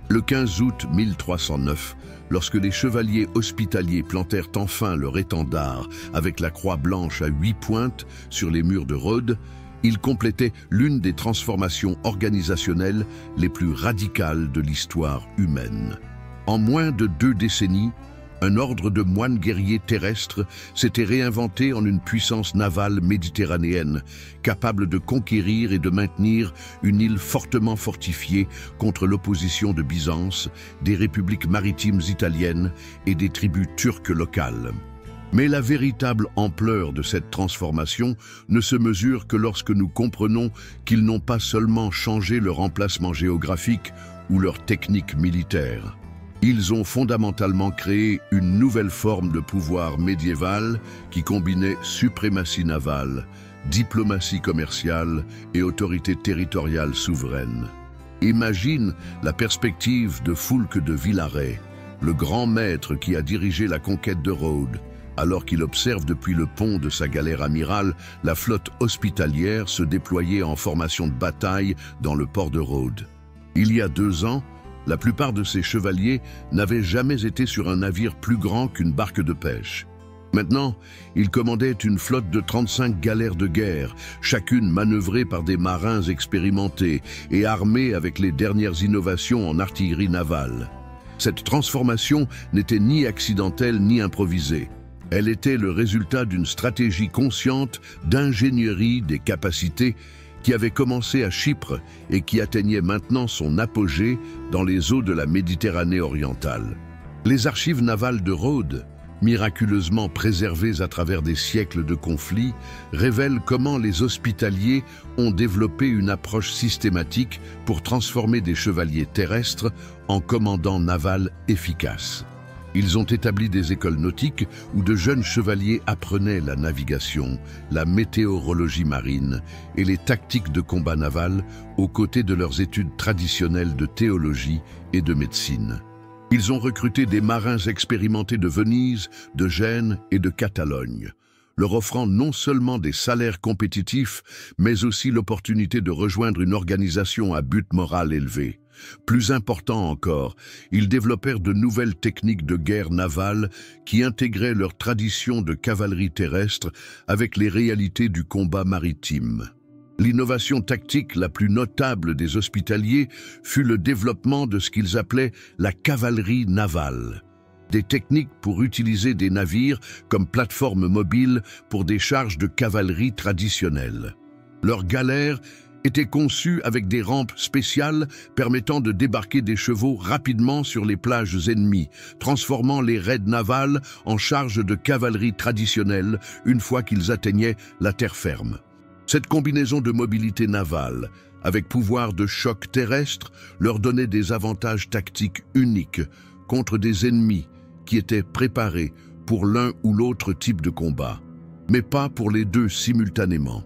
Le 15 août 1309, lorsque les chevaliers hospitaliers plantèrent enfin leur étendard avec la croix blanche à 8 pointes sur les murs de Rhodes, ils complétaient l'une des transformations organisationnelles les plus radicales de l'histoire humaine. En moins de 2 décennies, un ordre de moines guerriers terrestres s'était réinventé en une puissance navale méditerranéenne, capable de conquérir et de maintenir une île fortement fortifiée contre l'opposition de Byzance, des républiques maritimes italiennes et des tribus turques locales. Mais la véritable ampleur de cette transformation ne se mesure que lorsque nous comprenons qu'ils n'ont pas seulement changé leur emplacement géographique ou leur technique militaire. Ils ont fondamentalement créé une nouvelle forme de pouvoir médiéval qui combinait suprématie navale, diplomatie commerciale et autorité territoriale souveraine. Imagine la perspective de Foulques de Villaret, le grand maître qui a dirigé la conquête de Rhodes, alors qu'il observe depuis le pont de sa galère amirale la flotte hospitalière se déployer en formation de bataille dans le port de Rhodes. Il y a 2 ans, la plupart de ces chevaliers n'avaient jamais été sur un navire plus grand qu'une barque de pêche. Maintenant, ils commandaient une flotte de 35 galères de guerre, chacune manœuvrée par des marins expérimentés et armés avec les dernières innovations en artillerie navale. Cette transformation n'était ni accidentelle ni improvisée. Elle était le résultat d'une stratégie consciente d'ingénierie des capacités qui avait commencé à Chypre et qui atteignait maintenant son apogée dans les eaux de la Méditerranée orientale. Les archives navales de Rhodes, miraculeusement préservées à travers des siècles de conflits, révèlent comment les hospitaliers ont développé une approche systématique pour transformer des chevaliers terrestres en commandants navals efficaces. Ils ont établi des écoles nautiques où de jeunes chevaliers apprenaient la navigation, la météorologie marine et les tactiques de combat naval aux côtés de leurs études traditionnelles de théologie et de médecine. Ils ont recruté des marins expérimentés de Venise, de Gênes et de Catalogne, leur offrant non seulement des salaires compétitifs, mais aussi l'opportunité de rejoindre une organisation à but moral élevé. Plus important encore, ils développèrent de nouvelles techniques de guerre navale qui intégraient leur tradition de cavalerie terrestre avec les réalités du combat maritime. L'innovation tactique la plus notable des hospitaliers fut le développement de ce qu'ils appelaient la cavalerie navale. Des techniques pour utiliser des navires comme plateforme mobile pour des charges de cavalerie traditionnelles. Leurs galères étaient conçues avec des rampes spéciales permettant de débarquer des chevaux rapidement sur les plages ennemies, transformant les raids navals en charges de cavalerie traditionnelle une fois qu'ils atteignaient la terre ferme. Cette combinaison de mobilité navale, avec pouvoir de choc terrestre, leur donnait des avantages tactiques uniques contre des ennemis qui étaient préparés pour l'un ou l'autre type de combat, mais pas pour les deux simultanément.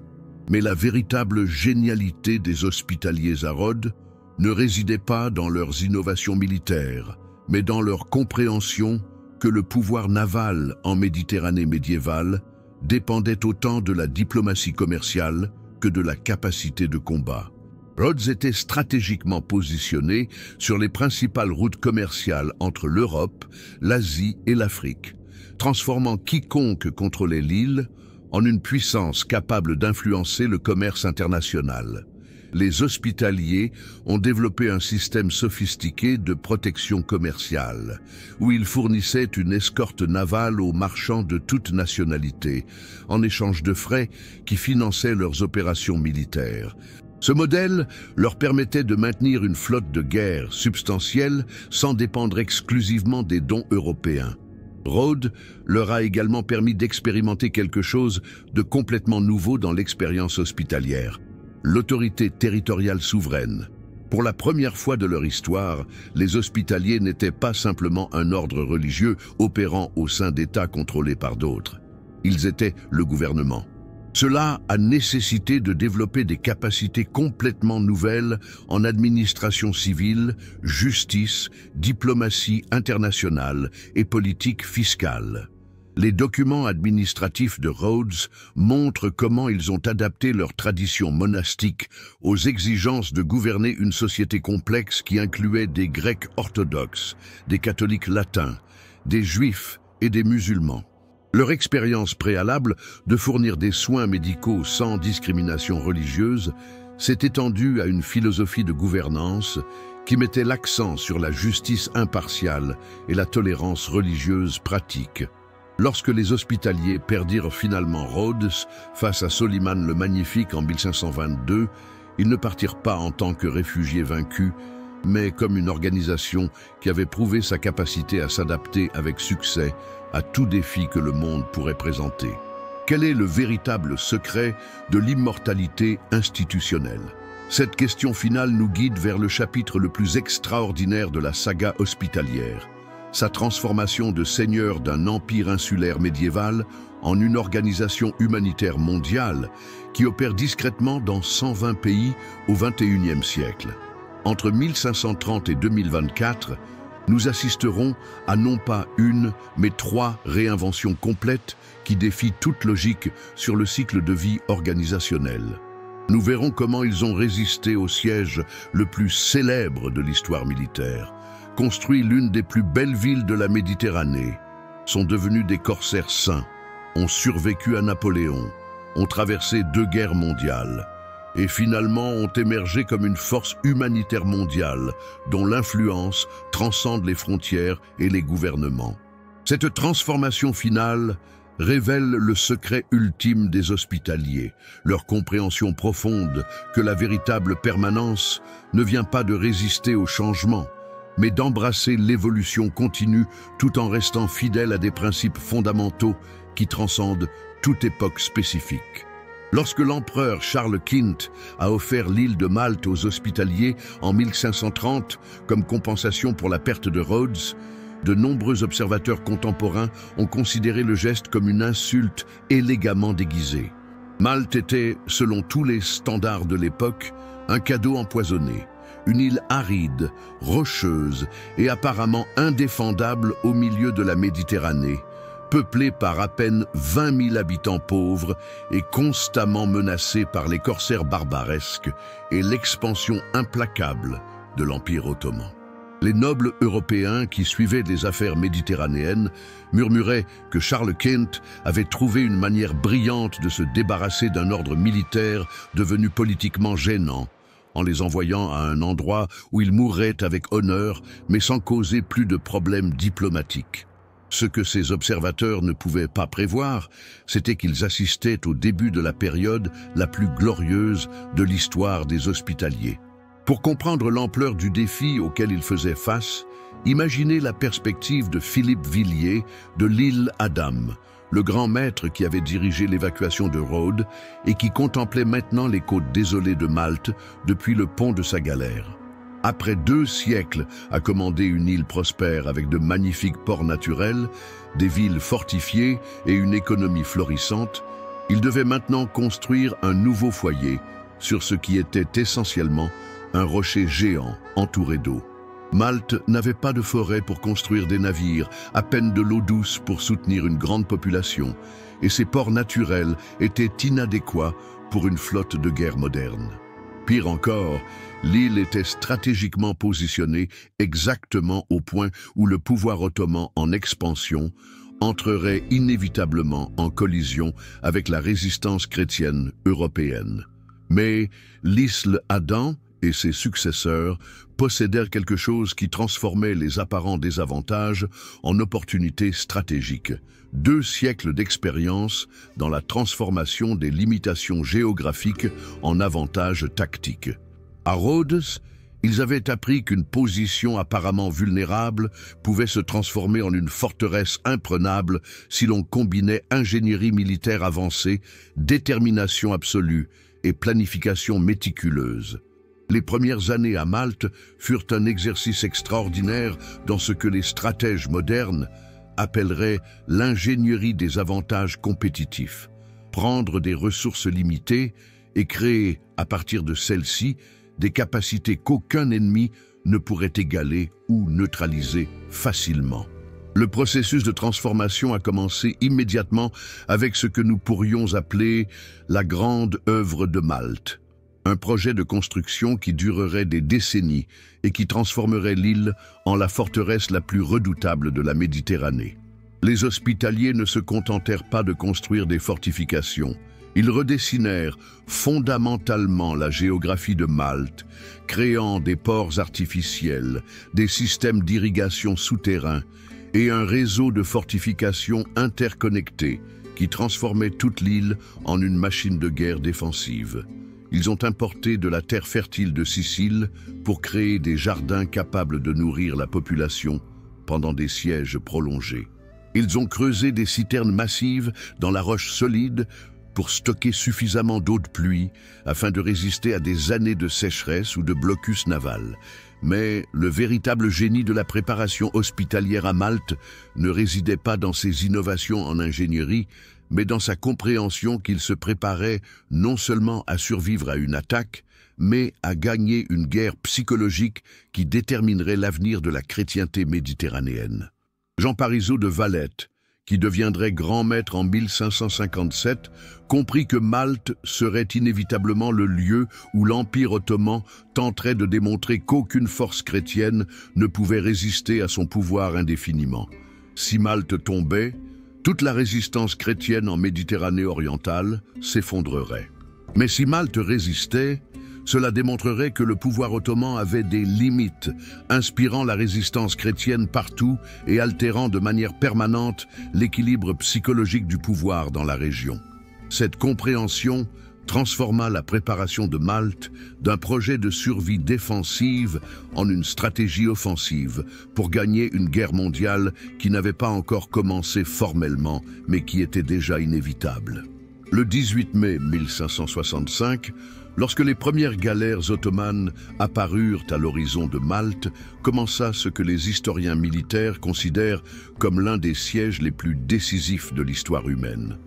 Mais la véritable génialité des hospitaliers à Rhodes ne résidait pas dans leurs innovations militaires, mais dans leur compréhension que le pouvoir naval en Méditerranée médiévale dépendait autant de la diplomatie commerciale que de la capacité de combat. Rhodes était stratégiquement positionné sur les principales routes commerciales entre l'Europe, l'Asie et l'Afrique, transformant quiconque contrôlait l'île en une puissance capable d'influencer le commerce international. Les hospitaliers ont développé un système sophistiqué de protection commerciale, où ils fournissaient une escorte navale aux marchands de toute nationalité, en échange de frais qui finançaient leurs opérations militaires. Ce modèle leur permettait de maintenir une flotte de guerre substantielle sans dépendre exclusivement des dons européens. Rhodes leur a également permis d'expérimenter quelque chose de complètement nouveau dans l'expérience hospitalière: l'autorité territoriale souveraine. Pour la première fois de leur histoire, les hospitaliers n'étaient pas simplement un ordre religieux opérant au sein d'États contrôlés par d'autres. Ils étaient le gouvernement. Cela a nécessité de développer des capacités complètement nouvelles en administration civile, justice, diplomatie internationale et politique fiscale. Les documents administratifs de Rhodes montrent comment ils ont adapté leur tradition monastique aux exigences de gouverner une société complexe qui incluait des Grecs orthodoxes, des catholiques latins, des juifs et des musulmans. Leur expérience préalable de fournir des soins médicaux sans discrimination religieuse s'est étendue à une philosophie de gouvernance qui mettait l'accent sur la justice impartiale et la tolérance religieuse pratique. Lorsque les Hospitaliers perdirent finalement Rhodes face à Soliman le Magnifique en 1522, ils ne partirent pas en tant que réfugiés vaincus, mais comme une organisation qui avait prouvé sa capacité à s'adapter avec succès à tout défi que le monde pourrait présenter. Quel est le véritable secret de l'immortalité institutionnelle? Cette question finale nous guide vers le chapitre le plus extraordinaire de la saga hospitalière. Sa transformation de seigneur d'un empire insulaire médiéval en une organisation humanitaire mondiale qui opère discrètement dans 120 pays au XXIe siècle. Entre 1530 et 2024, nous assisterons à non pas une, mais 3 réinventions complètes qui défient toute logique sur le cycle de vie organisationnel. Nous verrons comment ils ont résisté au siège le plus célèbre de l'histoire militaire, construit l'une des plus belles villes de la Méditerranée, sont devenus des corsaires saints, ont survécu à Napoléon, ont traversé 2 guerres mondiales, et finalement ont émergé comme une force humanitaire mondiale dont l'influence transcende les frontières et les gouvernements. Cette transformation finale révèle le secret ultime des Hospitaliers, leur compréhension profonde que la véritable permanence ne vient pas de résister au changement, mais d'embrasser l'évolution continue tout en restant fidèle à des principes fondamentaux qui transcendent toute époque spécifique. Lorsque l'empereur Charles V a offert l'île de Malte aux Hospitaliers en 1530 comme compensation pour la perte de Rhodes, de nombreux observateurs contemporains ont considéré le geste comme une insulte élégamment déguisée. Malte était, selon tous les standards de l'époque, un cadeau empoisonné, une île aride, rocheuse et apparemment indéfendable au milieu de la Méditerranée, peuplée par à peine 20 000 habitants pauvres et constamment menacée par les corsaires barbaresques et l'expansion implacable de l'Empire ottoman. Les nobles européens qui suivaient les affaires méditerranéennes murmuraient que Charles V avait trouvé une manière brillante de se débarrasser d'un ordre militaire devenu politiquement gênant, en les envoyant à un endroit où ils mourraient avec honneur, mais sans causer plus de problèmes diplomatiques. Ce que ces observateurs ne pouvaient pas prévoir, c'était qu'ils assistaient au début de la période la plus glorieuse de l'histoire des Hospitaliers. Pour comprendre l'ampleur du défi auquel ils faisaient face, imaginez la perspective de Philippe Villiers de l'île Adam, le grand maître qui avait dirigé l'évacuation de Rhodes et qui contemplait maintenant les côtes désolées de Malte depuis le pont de sa galère. Après 2 siècles à commander une île prospère avec de magnifiques ports naturels, des villes fortifiées et une économie florissante, il devait maintenant construire un nouveau foyer sur ce qui était essentiellement un rocher géant entouré d'eau. Malte n'avait pas de forêt pour construire des navires, à peine de l'eau douce pour soutenir une grande population, et ses ports naturels étaient inadéquats pour une flotte de guerre moderne. Pire encore, l'île était stratégiquement positionnée exactement au point où le pouvoir ottoman en expansion entrerait inévitablement en collision avec la résistance chrétienne européenne. Mais l'isle Adam et ses successeurs possédèrent quelque chose qui transformait les apparents désavantages en opportunités stratégiques. 2 siècles d'expérience dans la transformation des limitations géographiques en avantages tactiques. À Rhodes, ils avaient appris qu'une position apparemment vulnérable pouvait se transformer en une forteresse imprenable si l'on combinait ingénierie militaire avancée, détermination absolue et planification méticuleuse. Les premières années à Malte furent un exercice extraordinaire dans ce que les stratèges modernes appelleraient l'ingénierie des avantages compétitifs. Prendre des ressources limitées et créer, à partir de celles-ci, des capacités qu'aucun ennemi ne pourrait égaler ou neutraliser facilement. Le processus de transformation a commencé immédiatement avec ce que nous pourrions appeler la Grande œuvre de Malte. Un projet de construction qui durerait des décennies et qui transformerait l'île en la forteresse la plus redoutable de la Méditerranée. Les Hospitaliers ne se contentèrent pas de construire des fortifications. Ils redessinèrent fondamentalement la géographie de Malte, créant des ports artificiels, des systèmes d'irrigation souterrains et un réseau de fortifications interconnectées qui transformait toute l'île en une machine de guerre défensive. Ils ont importé de la terre fertile de Sicile pour créer des jardins capables de nourrir la population pendant des sièges prolongés. Ils ont creusé des citernes massives dans la roche solide pour stocker suffisamment d'eau de pluie afin de résister à des années de sécheresse ou de blocus naval. Mais le véritable génie de la préparation hospitalière à Malte ne résidait pas dans ses innovations en ingénierie, mais dans sa compréhension qu'il se préparait non seulement à survivre à une attaque, mais à gagner une guerre psychologique qui déterminerait l'avenir de la chrétienté méditerranéenne. Jean Parisot de Valette, qui deviendrait grand maître en 1557, comprit que Malte serait inévitablement le lieu où l'Empire ottoman tenterait de démontrer qu'aucune force chrétienne ne pouvait résister à son pouvoir indéfiniment. Si Malte tombait, toute la résistance chrétienne en Méditerranée orientale s'effondrerait. Mais si Malte résistait, cela démontrerait que le pouvoir ottoman avait des limites, inspirant la résistance chrétienne partout et altérant de manière permanente l'équilibre psychologique du pouvoir dans la région. Cette compréhension transforma la préparation de Malte d'un projet de survie défensive en une stratégie offensive pour gagner une guerre mondiale qui n'avait pas encore commencé formellement, mais qui était déjà inévitable. Le 18 mai 1565, lorsque les premières galères ottomanes apparurent à l'horizon de Malte, commença ce que les historiens militaires considèrent comme l'un des sièges les plus décisifs de l'histoire humaine.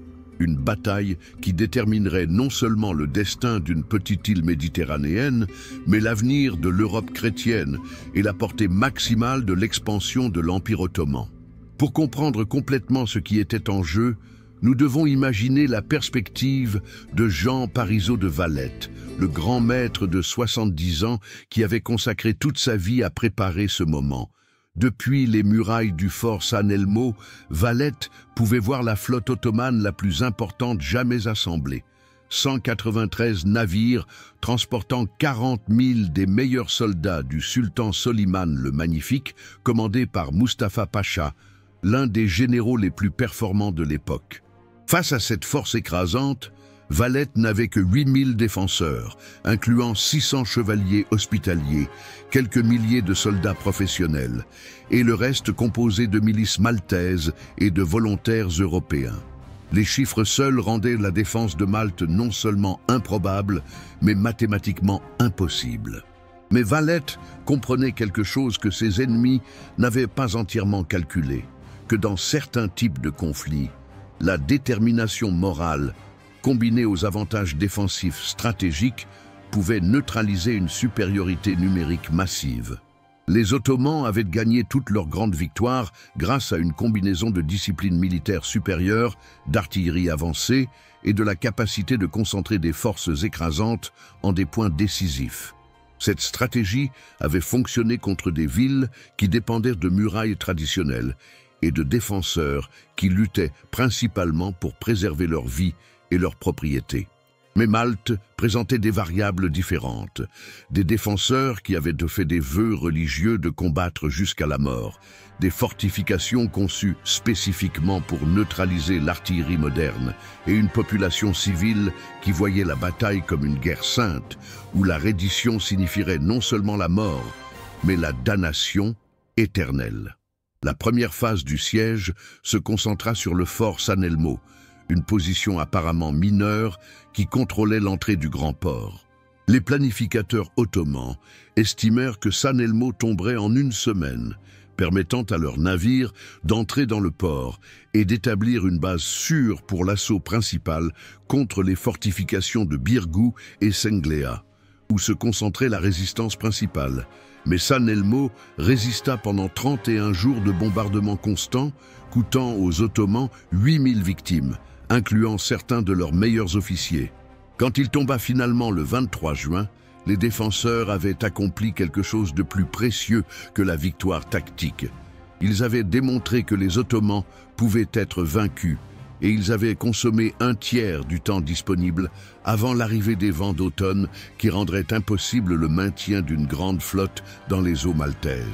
Une bataille qui déterminerait non seulement le destin d'une petite île méditerranéenne, mais l'avenir de l'Europe chrétienne et la portée maximale de l'expansion de l'Empire ottoman. Pour comprendre complètement ce qui était en jeu, nous devons imaginer la perspective de Jean Parisot de Valette, le grand maître de 70 ans qui avait consacré toute sa vie à préparer ce moment. Depuis les murailles du fort San Elmo, Valette pouvait voir la flotte ottomane la plus importante jamais assemblée. 193 navires transportant 40 000 des meilleurs soldats du sultan Soliman le Magnifique, commandé par Mustapha Pacha, l'un des généraux les plus performants de l'époque. Face à cette force écrasante, Valette n'avait que 8000 défenseurs, incluant 600 chevaliers hospitaliers, quelques milliers de soldats professionnels, et le reste composé de milices maltaises et de volontaires européens. Les chiffres seuls rendaient la défense de Malte non seulement improbable, mais mathématiquement impossible. Mais Valette comprenait quelque chose que ses ennemis n'avaient pas entièrement calculé, que dans certains types de conflits, la détermination morale, combinée aux avantages défensifs stratégiques, pouvait neutraliser une supériorité numérique massive. Les Ottomans avaient gagné toutes leurs grandes victoires grâce à une combinaison de discipline militaire supérieure, d'artillerie avancée et de la capacité de concentrer des forces écrasantes en des points décisifs. Cette stratégie avait fonctionné contre des villes qui dépendaient de murailles traditionnelles et de défenseurs qui luttaient principalement pour préserver leur vie et leurs propriétés. Mais Malte présentait des variables différentes. Des défenseurs qui avaient fait des vœux religieux de combattre jusqu'à la mort. Des fortifications conçues spécifiquement pour neutraliser l'artillerie moderne. Et une population civile qui voyait la bataille comme une guerre sainte, où la reddition signifierait non seulement la mort, mais la damnation éternelle. La première phase du siège se concentra sur le fort San Elmo, une position apparemment mineure qui contrôlait l'entrée du grand port. Les planificateurs ottomans estimèrent que San Elmo tomberait en une semaine, permettant à leurs navires d'entrer dans le port et d'établir une base sûre pour l'assaut principal contre les fortifications de Birgu et Sengléa. où se concentrait la résistance principale. Mais San Elmo résista pendant 31 jours de bombardements constants, coûtant aux Ottomans 8000 victimes, incluant certains de leurs meilleurs officiers. Quand il tomba finalement le 23 juin, les défenseurs avaient accompli quelque chose de plus précieux que la victoire tactique. Ils avaient démontré que les Ottomans pouvaient être vaincus, et ils avaient consommé un tiers du temps disponible avant l'arrivée des vents d'automne qui rendraient impossible le maintien d'une grande flotte dans les eaux maltaises.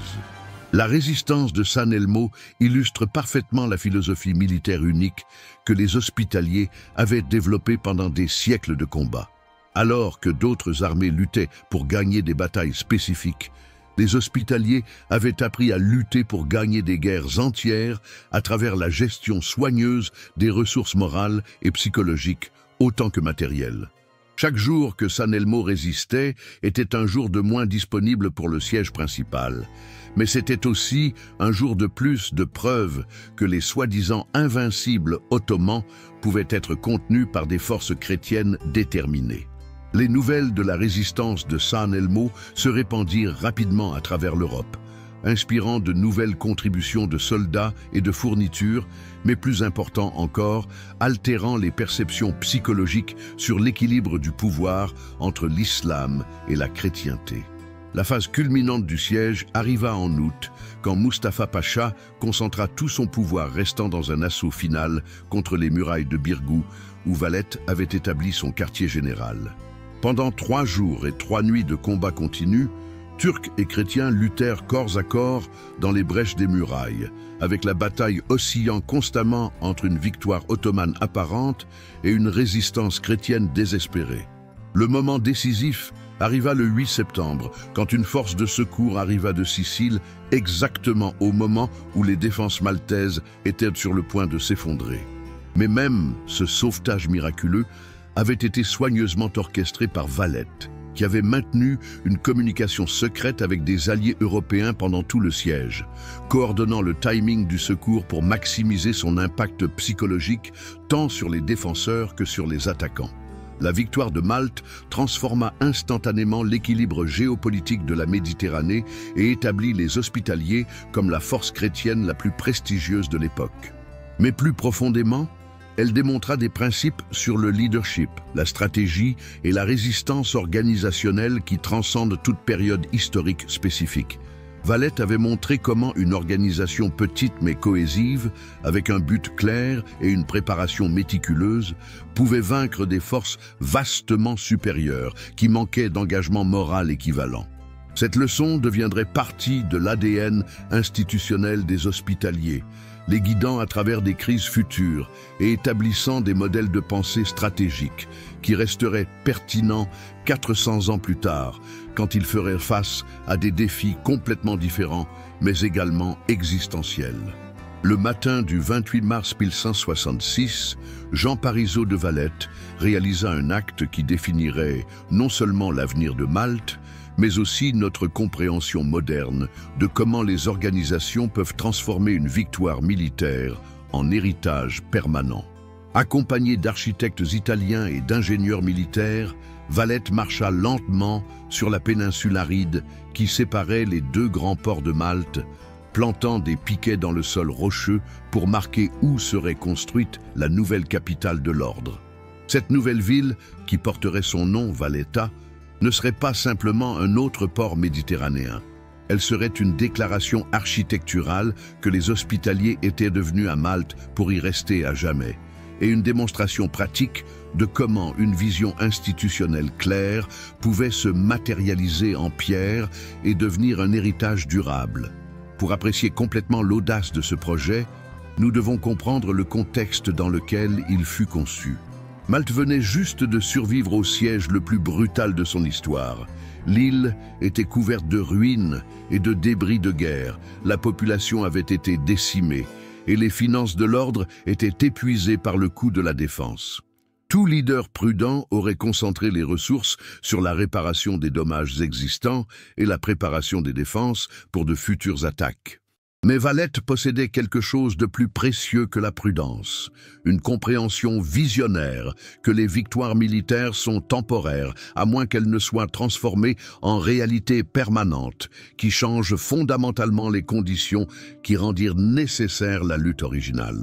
La résistance de San Elmo illustre parfaitement la philosophie militaire unique que les Hospitaliers avaient développée pendant des siècles de combats. Alors que d'autres armées luttaient pour gagner des batailles spécifiques, les Hospitaliers avaient appris à lutter pour gagner des guerres entières à travers la gestion soigneuse des ressources morales et psychologiques autant que matérielles. Chaque jour que San Elmo résistait était un jour de moins disponible pour le siège principal. Mais c'était aussi un jour de plus de preuve que les soi-disant invincibles Ottomans pouvaient être contenus par des forces chrétiennes déterminées. Les nouvelles de la résistance de San Elmo se répandirent rapidement à travers l'Europe, inspirant de nouvelles contributions de soldats et de fournitures, mais plus important encore, altérant les perceptions psychologiques sur l'équilibre du pouvoir entre l'islam et la chrétienté. La phase culminante du siège arriva en août, quand Mustapha Pacha concentra tout son pouvoir restant dans un assaut final contre les murailles de Birgu, où Valette avait établi son quartier général. Pendant 3 jours et 3 nuits de combats continus, Turcs et chrétiens luttèrent corps à corps dans les brèches des murailles, avec la bataille oscillant constamment entre une victoire ottomane apparente et une résistance chrétienne désespérée. Le moment décisif arriva le 8 septembre, quand une force de secours arriva de Sicile exactement au moment où les défenses maltaises étaient sur le point de s'effondrer. Mais même ce sauvetage miraculeux avait été soigneusement orchestré par Valette, qui avait maintenu une communication secrète avec des alliés européens pendant tout le siège, coordonnant le timing du secours pour maximiser son impact psychologique tant sur les défenseurs que sur les attaquants. La victoire de Malte transforma instantanément l'équilibre géopolitique de la Méditerranée et établit les Hospitaliers comme la force chrétienne la plus prestigieuse de l'époque. Mais plus profondément, elle démontra des principes sur le leadership, la stratégie et la résistance organisationnelle qui transcendent toute période historique spécifique. Valette avait montré comment une organisation petite mais cohésive, avec un but clair et une préparation méticuleuse, pouvait vaincre des forces vastement supérieures qui manquaient d'engagement moral équivalent. Cette leçon deviendrait partie de l'ADN institutionnel des Hospitaliers, les guidant à travers des crises futures et établissant des modèles de pensée stratégiques qui resteraient pertinents 400 ans plus tard, quand ils feraient face à des défis complètement différents, mais également existentiels. Le matin du 28 mars 1166, Jean Parisot de Valette réalisa un acte qui définirait non seulement l'avenir de Malte, mais aussi notre compréhension moderne de comment les organisations peuvent transformer une victoire militaire en héritage permanent. Accompagné d'architectes italiens et d'ingénieurs militaires, Valette marcha lentement sur la péninsule aride qui séparait les 2 grands ports de Malte, plantant des piquets dans le sol rocheux pour marquer où serait construite la nouvelle capitale de l'ordre. Cette nouvelle ville, qui porterait son nom, Valletta, ne serait pas simplement un autre port méditerranéen. Elle serait une déclaration architecturale que les Hospitaliers étaient devenus à Malte pour y rester à jamais, et une démonstration pratique de comment une vision institutionnelle claire pouvait se matérialiser en pierre et devenir un héritage durable. Pour apprécier complètement l'audace de ce projet, nous devons comprendre le contexte dans lequel il fut conçu. Malte venait juste de survivre au siège le plus brutal de son histoire. L'île était couverte de ruines et de débris de guerre. La population avait été décimée et les finances de l'ordre étaient épuisées par le coût de la défense. Tout leader prudent aurait concentré les ressources sur la réparation des dommages existants et la préparation des défenses pour de futures attaques. Mais Valette possédait quelque chose de plus précieux que la prudence, une compréhension visionnaire que les victoires militaires sont temporaires, à moins qu'elles ne soient transformées en réalité permanente, qui change fondamentalement les conditions qui rendirent nécessaire la lutte originale.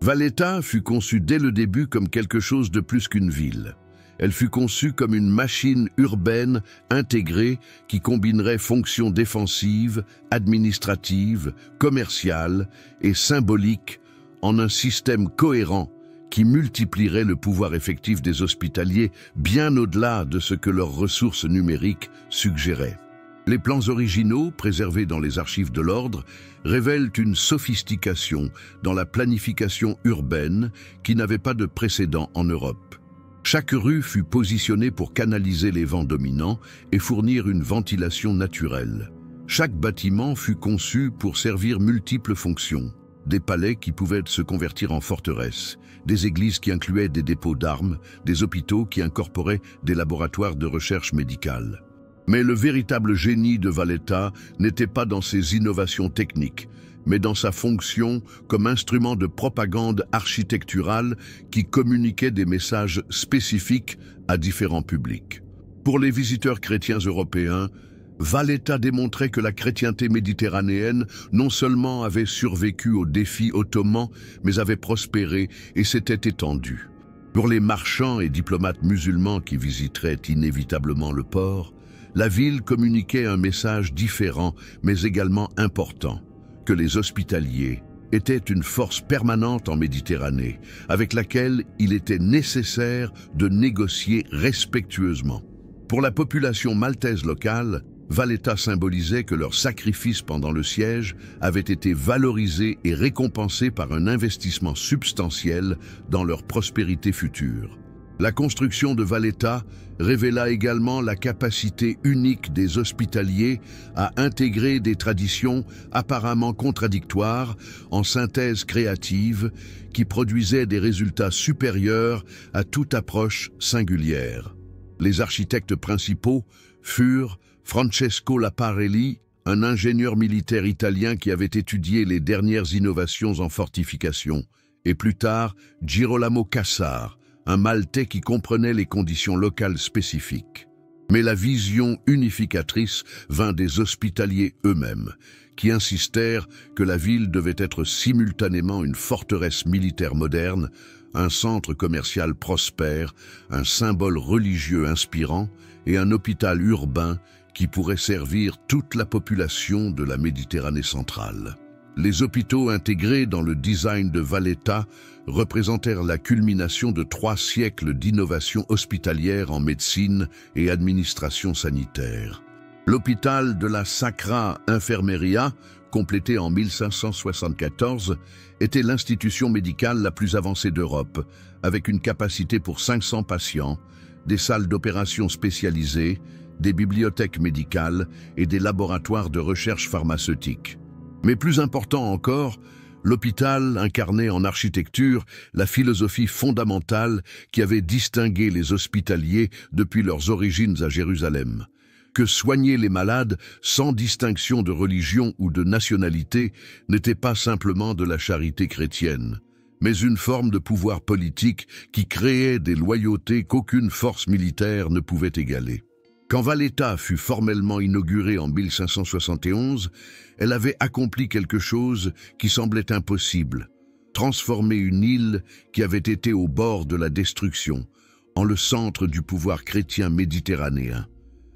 Valletta fut conçue dès le début comme quelque chose de plus qu'une ville. Elle fut conçue comme une machine urbaine intégrée qui combinerait fonctions défensives, administratives, commerciales et symboliques en un système cohérent qui multiplierait le pouvoir effectif des hospitaliers bien au-delà de ce que leurs ressources numériques suggéraient. Les plans originaux, préservés dans les archives de l'ordre, révèlent une sophistication dans la planification urbaine qui n'avait pas de précédent en Europe. Chaque rue fut positionnée pour canaliser les vents dominants et fournir une ventilation naturelle. Chaque bâtiment fut conçu pour servir multiples fonctions. Des palais qui pouvaient se convertir en forteresses, des églises qui incluaient des dépôts d'armes, des hôpitaux qui incorporaient des laboratoires de recherche médicale. Mais le véritable génie de Valletta n'était pas dans ses innovations techniques, mais dans sa fonction comme instrument de propagande architecturale qui communiquait des messages spécifiques à différents publics. Pour les visiteurs chrétiens européens, Valletta démontrait que la chrétienté méditerranéenne non seulement avait survécu aux défis ottomans, mais avait prospéré et s'était étendue. Pour les marchands et diplomates musulmans qui visiteraient inévitablement le port, la ville communiquait un message différent, mais également important, que les hospitaliers étaient une force permanente en Méditerranée, avec laquelle il était nécessaire de négocier respectueusement. Pour la population maltaise locale, Valletta symbolisait que leurs sacrifices pendant le siège avaient été valorisés et récompensés par un investissement substantiel dans leur prospérité future. La construction de Valletta révéla également la capacité unique des hospitaliers à intégrer des traditions apparemment contradictoires en synthèse créative qui produisaient des résultats supérieurs à toute approche singulière. Les architectes principaux furent Francesco Laparelli, un ingénieur militaire italien qui avait étudié les dernières innovations en fortification, et plus tard Girolamo Cassar, un Maltais qui comprenait les conditions locales spécifiques. Mais la vision unificatrice vint des hospitaliers eux-mêmes, qui insistèrent que la ville devait être simultanément une forteresse militaire moderne, un centre commercial prospère, un symbole religieux inspirant et un hôpital urbain qui pourrait servir toute la population de la Méditerranée centrale. Les hôpitaux intégrés dans le design de Valletta représentèrent la culmination de 3 siècles d'innovation hospitalière en médecine et administration sanitaire. L'hôpital de la Sacra Infermeria, complété en 1574, était l'institution médicale la plus avancée d'Europe, avec une capacité pour 500 patients, des salles d'opération spécialisées, des bibliothèques médicales et des laboratoires de recherche pharmaceutique. Mais plus important encore, l'hôpital incarnait en architecture la philosophie fondamentale qui avait distingué les hospitaliers depuis leurs origines à Jérusalem. Que soigner les malades sans distinction de religion ou de nationalité n'était pas simplement de la charité chrétienne, mais une forme de pouvoir politique qui créait des loyautés qu'aucune force militaire ne pouvait égaler. Quand Valletta fut formellement inaugurée en 1571, elle avait accompli quelque chose qui semblait impossible, transformer une île qui avait été au bord de la destruction en le centre du pouvoir chrétien méditerranéen.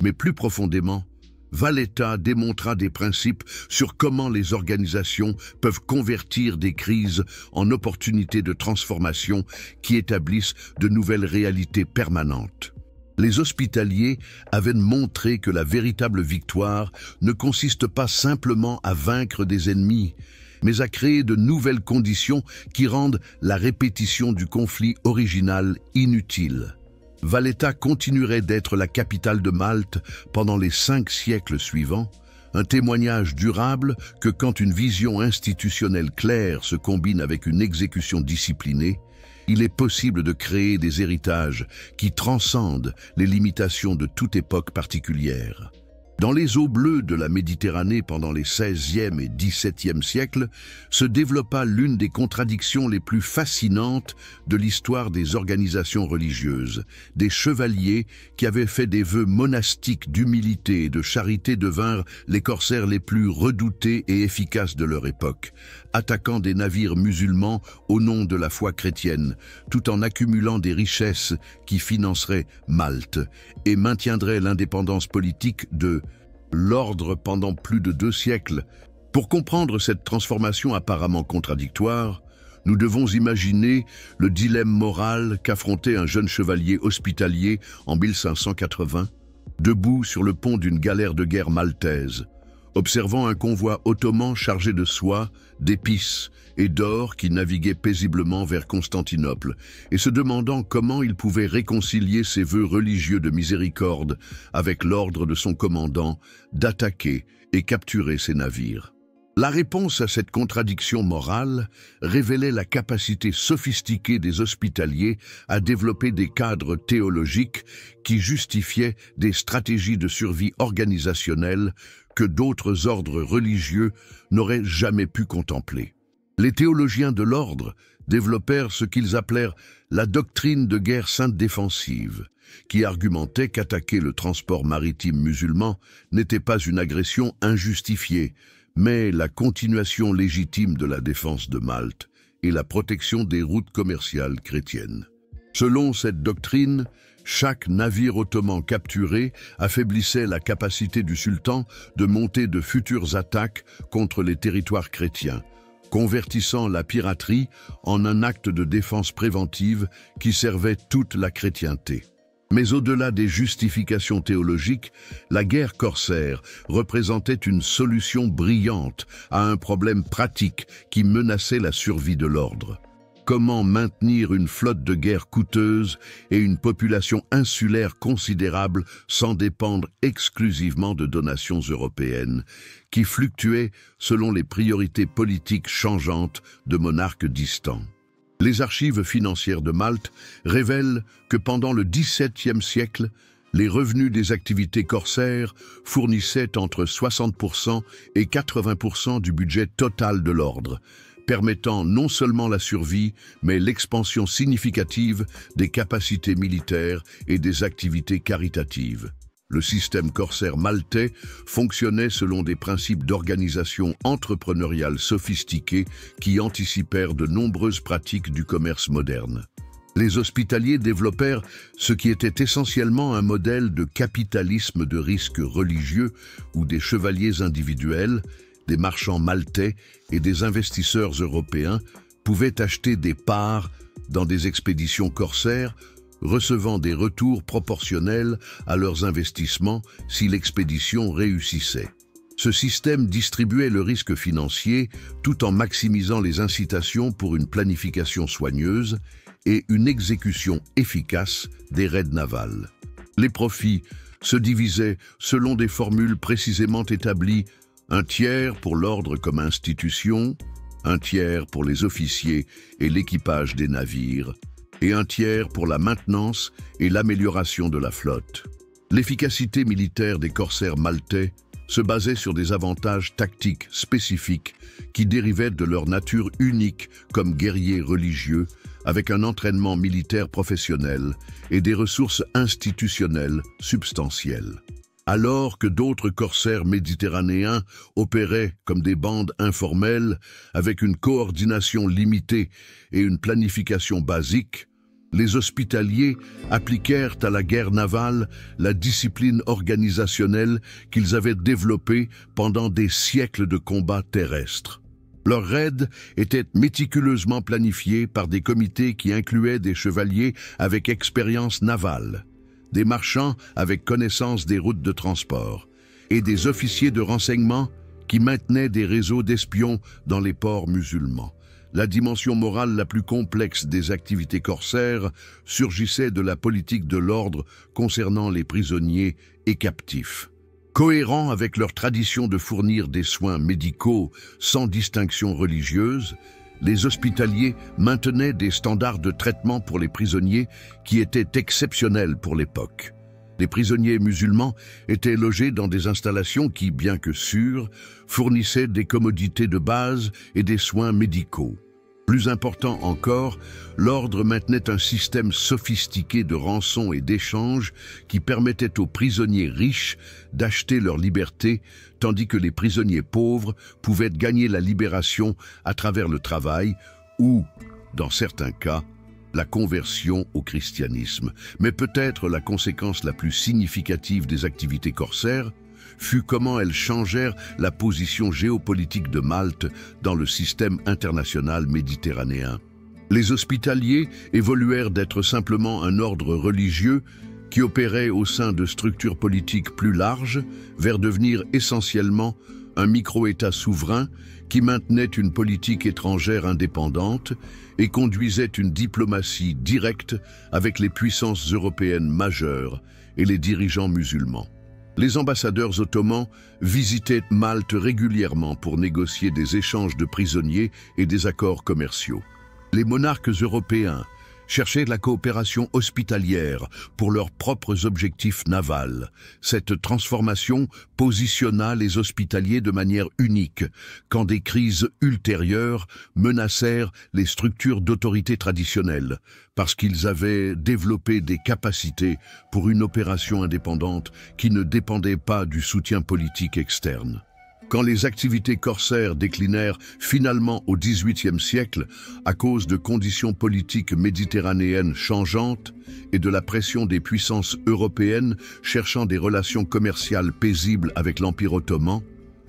Mais plus profondément, Valletta démontra des principes sur comment les organisations peuvent convertir des crises en opportunités de transformation qui établissent de nouvelles réalités permanentes. Les hospitaliers avaient montré que la véritable victoire ne consiste pas simplement à vaincre des ennemis, mais à créer de nouvelles conditions qui rendent la répétition du conflit original inutile. Valletta continuerait d'être la capitale de Malte pendant les 5 siècles suivants, un témoignage durable que quand une vision institutionnelle claire se combine avec une exécution disciplinée, il est possible de créer des héritages qui transcendent les limitations de toute époque particulière. Dans les eaux bleues de la Méditerranée pendant les XVIe et XVIIe siècles, se développa l'une des contradictions les plus fascinantes de l'histoire des organisations religieuses. Des chevaliers qui avaient fait des vœux monastiques d'humilité et de charité devinrent les corsaires les plus redoutés et efficaces de leur époque, attaquant des navires musulmans au nom de la foi chrétienne, tout en accumulant des richesses qui financeraient Malte et maintiendraient l'indépendance politique de l'ordre pendant plus de 2 siècles. Pour comprendre cette transformation apparemment contradictoire, nous devons imaginer le dilemme moral qu'affrontait un jeune chevalier hospitalier en 1580, debout sur le pont d'une galère de guerre maltaise, observant un convoi ottoman chargé de soie, d'épices et d'or qui naviguait paisiblement vers Constantinople, et se demandant comment il pouvait réconcilier ses vœux religieux de miséricorde avec l'ordre de son commandant d'attaquer et capturer ses navires. La réponse à cette contradiction morale révélait la capacité sophistiquée des hospitaliers à développer des cadres théologiques qui justifiaient des stratégies de survie organisationnelle que d'autres ordres religieux n'auraient jamais pu contempler. Les théologiens de l'ordre développèrent ce qu'ils appelèrent la doctrine de guerre sainte défensive, qui argumentait qu'attaquer le transport maritime musulman n'était pas une agression injustifiée, mais la continuation légitime de la défense de Malte et la protection des routes commerciales chrétiennes. Selon cette doctrine, chaque navire ottoman capturé affaiblissait la capacité du sultan de monter de futures attaques contre les territoires chrétiens, convertissant la piraterie en un acte de défense préventive qui servait toute la chrétienté. Mais au-delà des justifications théologiques, la guerre corsaire représentait une solution brillante à un problème pratique qui menaçait la survie de l'ordre. Comment maintenir une flotte de guerre coûteuse et une population insulaire considérable sans dépendre exclusivement de donations européennes, qui fluctuaient selon les priorités politiques changeantes de monarques distants? Les archives financières de Malte révèlent que pendant le XVIIe siècle, les revenus des activités corsaires fournissaient entre 60% et 80% du budget total de l'ordre, permettant non seulement la survie, mais l'expansion significative des capacités militaires et des activités caritatives. Le système corsaire maltais fonctionnait selon des principes d'organisation entrepreneuriale sophistiqués qui anticipèrent de nombreuses pratiques du commerce moderne. Les hospitaliers développèrent ce qui était essentiellement un modèle de capitalisme de risque religieux où des chevaliers individuels, des marchands maltais et des investisseurs européens pouvaient acheter des parts dans des expéditions corsaires, recevant des retours proportionnels à leurs investissements si l'expédition réussissait. Ce système distribuait le risque financier tout en maximisant les incitations pour une planification soigneuse et une exécution efficace des raids navals. Les profits se divisaient selon des formules précisément établies, un tiers pour l'ordre comme institution, un tiers pour les officiers et l'équipage des navires, et un tiers pour la maintenance et l'amélioration de la flotte. L'efficacité militaire des corsaires maltais se basait sur des avantages tactiques spécifiques qui dérivaient de leur nature unique comme guerriers religieux, avec un entraînement militaire professionnel et des ressources institutionnelles substantielles. Alors que d'autres corsaires méditerranéens opéraient comme des bandes informelles avec une coordination limitée et une planification basique, les hospitaliers appliquèrent à la guerre navale la discipline organisationnelle qu'ils avaient développée pendant des siècles de combats terrestres. Leurs raids étaient méticuleusement planifiés par des comités qui incluaient des chevaliers avec expérience navale, des marchands avec connaissance des routes de transport et des officiers de renseignement qui maintenaient des réseaux d'espions dans les ports musulmans. La dimension morale la plus complexe des activités corsaires surgissait de la politique de l'ordre concernant les prisonniers et captifs. Cohérents avec leur tradition de fournir des soins médicaux sans distinction religieuse, les hospitaliers maintenaient des standards de traitement pour les prisonniers qui étaient exceptionnels pour l'époque. Les prisonniers musulmans étaient logés dans des installations qui, bien que sûres, fournissaient des commodités de base et des soins médicaux. Plus important encore, l'ordre maintenait un système sophistiqué de rançon et d'échange qui permettait aux prisonniers riches d'acheter leur liberté, tandis que les prisonniers pauvres pouvaient gagner la libération à travers le travail ou, dans certains cas, la conversion au christianisme. Mais peut-être la conséquence la plus significative des activités corsaires fut comment elles changèrent la position géopolitique de Malte dans le système international méditerranéen. Les hospitaliers évoluèrent d'être simplement un ordre religieux qui opérait au sein de structures politiques plus larges vers devenir essentiellement un micro-État souverain qui maintenait une politique étrangère indépendante et conduisait une diplomatie directe avec les puissances européennes majeures et les dirigeants musulmans. Les ambassadeurs ottomans visitaient Malte régulièrement pour négocier des échanges de prisonniers et des accords commerciaux. Les monarques européens cherchaient la coopération hospitalière pour leurs propres objectifs navals. Cette transformation positionna les hospitaliers de manière unique quand des crises ultérieures menacèrent les structures d'autorité traditionnelles, parce qu'ils avaient développé des capacités pour une opération indépendante qui ne dépendait pas du soutien politique externe. Quand les activités corsaires déclinèrent finalement au XVIIIe siècle à cause de conditions politiques méditerranéennes changeantes et de la pression des puissances européennes cherchant des relations commerciales paisibles avec l'Empire ottoman,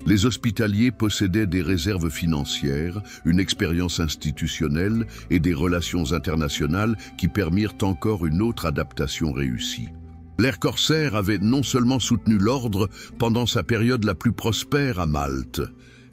les hospitaliers possédaient des réserves financières, une expérience institutionnelle et des relations internationales qui permirent encore une autre adaptation réussie. L'ère corsaire avait non seulement soutenu l'ordre pendant sa période la plus prospère à Malte,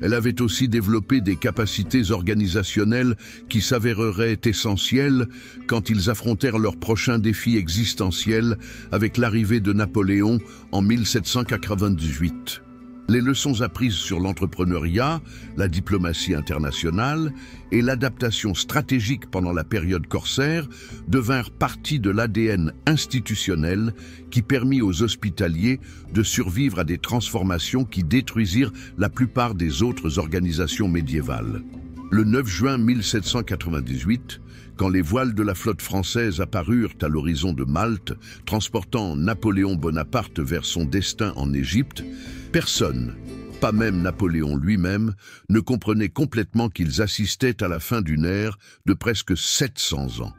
elle avait aussi développé des capacités organisationnelles qui s'avéreraient essentielles quand ils affrontèrent leur prochain défi existentiel avec l'arrivée de Napoléon en 1798. Les leçons apprises sur l'entrepreneuriat, la diplomatie internationale et l'adaptation stratégique pendant la période corsaire devinrent partie de l'ADN institutionnel qui permit aux hospitaliers de survivre à des transformations qui détruisirent la plupart des autres organisations médiévales. Le 9 juin 1798, quand les voiles de la flotte française apparurent à l'horizon de Malte, transportant Napoléon Bonaparte vers son destin en Égypte, personne, pas même Napoléon lui-même, ne comprenait complètement qu'ils assistaient à la fin d'une ère de presque 700 ans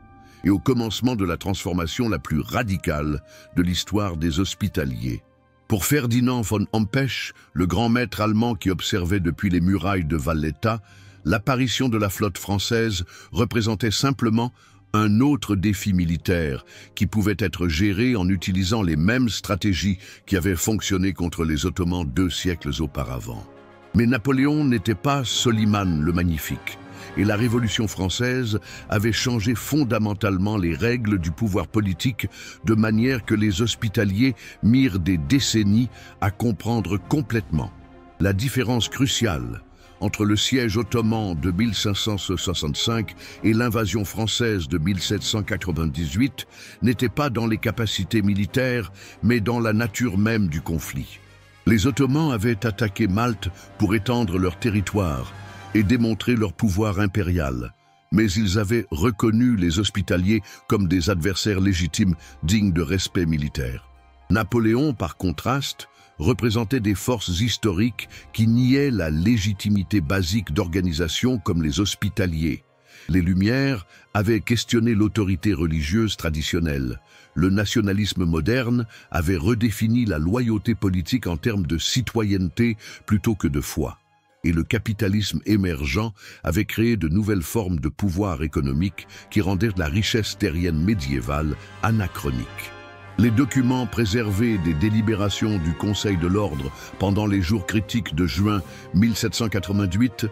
et au commencement de la transformation la plus radicale de l'histoire des hospitaliers. Pour Ferdinand von Hompesch, le grand maître allemand qui observait depuis les murailles de Valletta, l'apparition de la flotte française représentait simplement un autre défi militaire qui pouvait être géré en utilisant les mêmes stratégies qui avaient fonctionné contre les Ottomans 2 siècles auparavant. Mais Napoléon n'était pas Soliman le Magnifique, et la Révolution française avait changé fondamentalement les règles du pouvoir politique de manière que les hospitaliers mirent des décennies à comprendre complètement la différence cruciale entre le siège ottoman de 1565 et l'invasion française de 1798 n'était pas dans les capacités militaires, mais dans la nature même du conflit. Les Ottomans avaient attaqué Malte pour étendre leur territoire et démontrer leur pouvoir impérial, mais ils avaient reconnu les hospitaliers comme des adversaires légitimes dignes de respect militaire. Napoléon, par contraste, représentait des forces historiques qui niaient la légitimité basique d'organisations comme les hospitaliers. Les Lumières avaient questionné l'autorité religieuse traditionnelle. Le nationalisme moderne avait redéfini la loyauté politique en termes de citoyenneté plutôt que de foi. Et le capitalisme émergent avait créé de nouvelles formes de pouvoir économique qui rendaient la richesse terrienne médiévale anachronique. Les documents préservés des délibérations du Conseil de l'Ordre pendant les jours critiques de juin 1788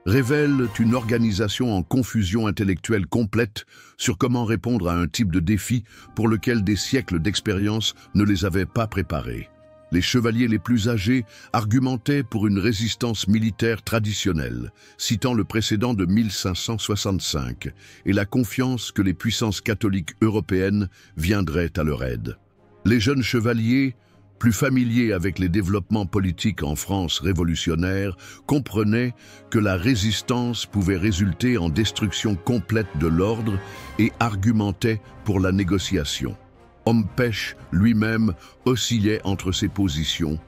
révèlent une organisation en confusion intellectuelle complète sur comment répondre à un type de défi pour lequel des siècles d'expérience ne les avaient pas préparés. Les chevaliers les plus âgés argumentaient pour une résistance militaire traditionnelle, citant le précédent de 1565 et la confiance que les puissances catholiques européennes viendraient à leur aide. Les jeunes chevaliers, plus familiers avec les développements politiques en France révolutionnaire, comprenaient que la résistance pouvait résulter en destruction complète de l'ordre et argumentaient pour la négociation. Homme-Pêche lui-même oscillait entre ces positions,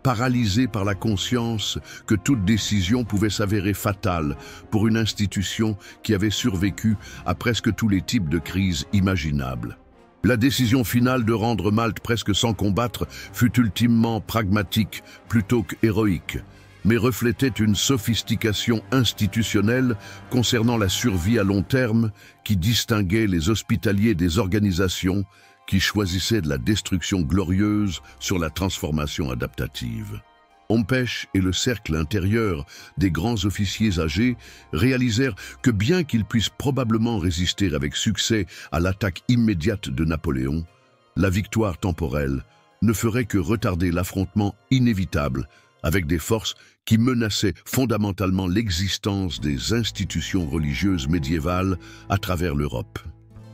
paralysé par la conscience que toute décision pouvait s'avérer fatale pour une institution qui avait survécu à presque tous les types de crises imaginables. La décision finale de rendre Malte presque sans combattre fut ultimement pragmatique plutôt qu'héroïque, mais reflétait une sophistication institutionnelle concernant la survie à long terme qui distinguait les hospitaliers des organisations qui choisissaient de la destruction glorieuse sur la transformation adaptative. Homme-Pêche et le cercle intérieur des grands officiers âgés réalisèrent que bien qu'ils puissent probablement résister avec succès à l'attaque immédiate de Napoléon, la victoire temporelle ne ferait que retarder l'affrontement inévitable avec des forces qui menaçaient fondamentalement l'existence des institutions religieuses médiévales à travers l'Europe.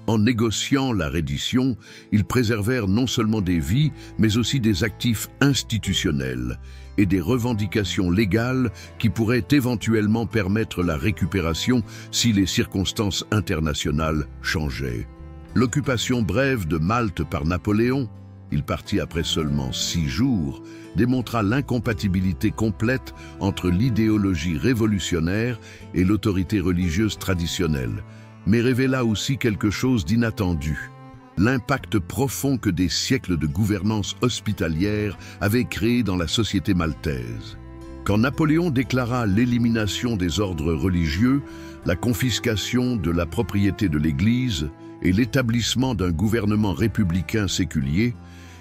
En négociant la reddition, ils préservèrent non seulement des vies, mais aussi des actifs institutionnels et des revendications légales qui pourraient éventuellement permettre la récupération si les circonstances internationales changeaient. L'occupation brève de Malte par Napoléon, il partit après seulement 6 jours, démontra l'incompatibilité complète entre l'idéologie révolutionnaire et l'autorité religieuse traditionnelle, mais révéla aussi quelque chose d'inattendu. L'impact profond que des siècles de gouvernance hospitalière avaient créé dans la société maltaise. Quand Napoléon déclara l'élimination des ordres religieux, la confiscation de la propriété de l'Église et l'établissement d'un gouvernement républicain séculier,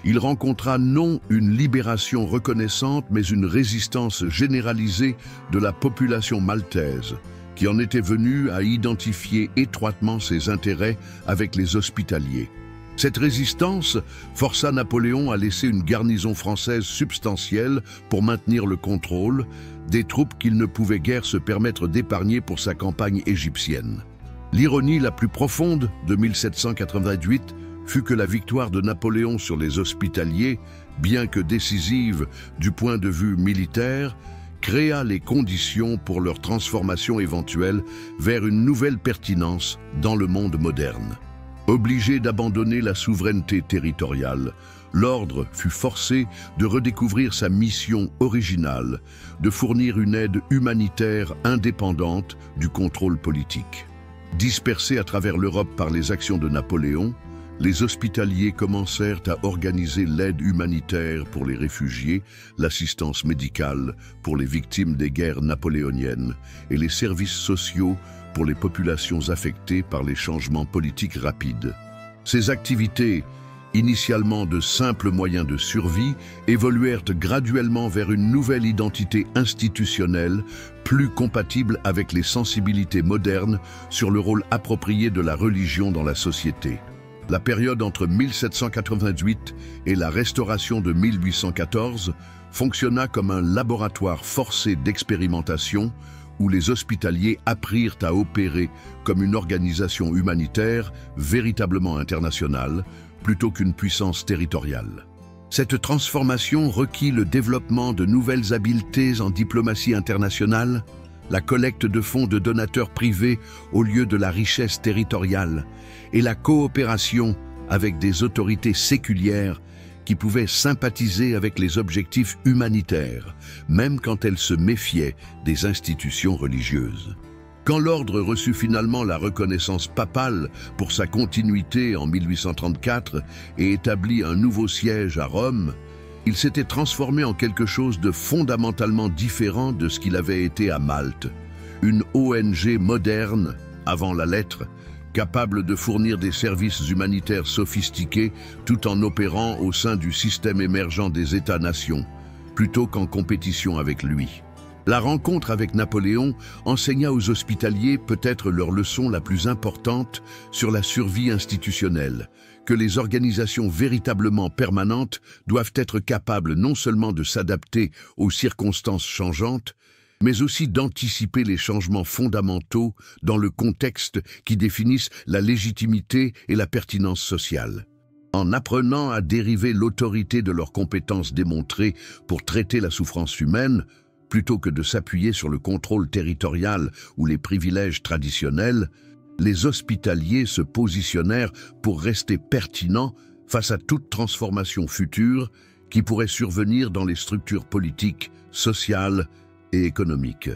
il rencontra non une libération reconnaissante, mais une résistance généralisée de la population maltaise, qui en était venue à identifier étroitement ses intérêts avec les hospitaliers. Cette résistance força Napoléon à laisser une garnison française substantielle pour maintenir le contrôle des troupes qu'il ne pouvait guère se permettre d'épargner pour sa campagne égyptienne. L'ironie la plus profonde de 1788 fut que la victoire de Napoléon sur les hospitaliers, bien que décisive du point de vue militaire, créa les conditions pour leur transformation éventuelle vers une nouvelle pertinence dans le monde moderne. Obligé d'abandonner la souveraineté territoriale, l'ordre fut forcé de redécouvrir sa mission originale, de fournir une aide humanitaire indépendante du contrôle politique. Dispersés à travers l'Europe par les actions de Napoléon, les hospitaliers commencèrent à organiser l'aide humanitaire pour les réfugiés, l'assistance médicale pour les victimes des guerres napoléoniennes et les services sociaux pour les populations affectées par les changements politiques rapides. Ces activités, initialement de simples moyens de survie, évoluèrent graduellement vers une nouvelle identité institutionnelle, plus compatible avec les sensibilités modernes sur le rôle approprié de la religion dans la société. La période entre 1788 et la Restauration de 1814 fonctionna comme un laboratoire forcé d'expérimentation où les hospitaliers apprirent à opérer comme une organisation humanitaire véritablement internationale plutôt qu'une puissance territoriale. Cette transformation requit le développement de nouvelles habiletés en diplomatie internationale, la collecte de fonds de donateurs privés au lieu de la richesse territoriale et la coopération avec des autorités séculières qui pouvaient sympathiser avec les objectifs humanitaires, même quand elles se méfiaient des institutions religieuses. Quand l'ordre reçut finalement la reconnaissance papale pour sa continuité en 1834 et établit un nouveau siège à Rome, il s'était transformé en quelque chose de fondamentalement différent de ce qu'il avait été à Malte. Une ONG moderne, avant la lettre, capable de fournir des services humanitaires sophistiqués tout en opérant au sein du système émergent des États-nations, plutôt qu'en compétition avec lui. La rencontre avec Napoléon enseigna aux hospitaliers peut-être leur leçon la plus importante sur la survie institutionnelle, que les organisations véritablement permanentes doivent être capables non seulement de s'adapter aux circonstances changeantes, mais aussi d'anticiper les changements fondamentaux dans le contexte qui définissent la légitimité et la pertinence sociale. En apprenant à dériver l'autorité de leurs compétences démontrées pour traiter la souffrance humaine, plutôt que de s'appuyer sur le contrôle territorial ou les privilèges traditionnels, les hospitaliers se positionnèrent pour rester pertinents face à toute transformation future qui pourrait survenir dans les structures politiques, sociales et économiques.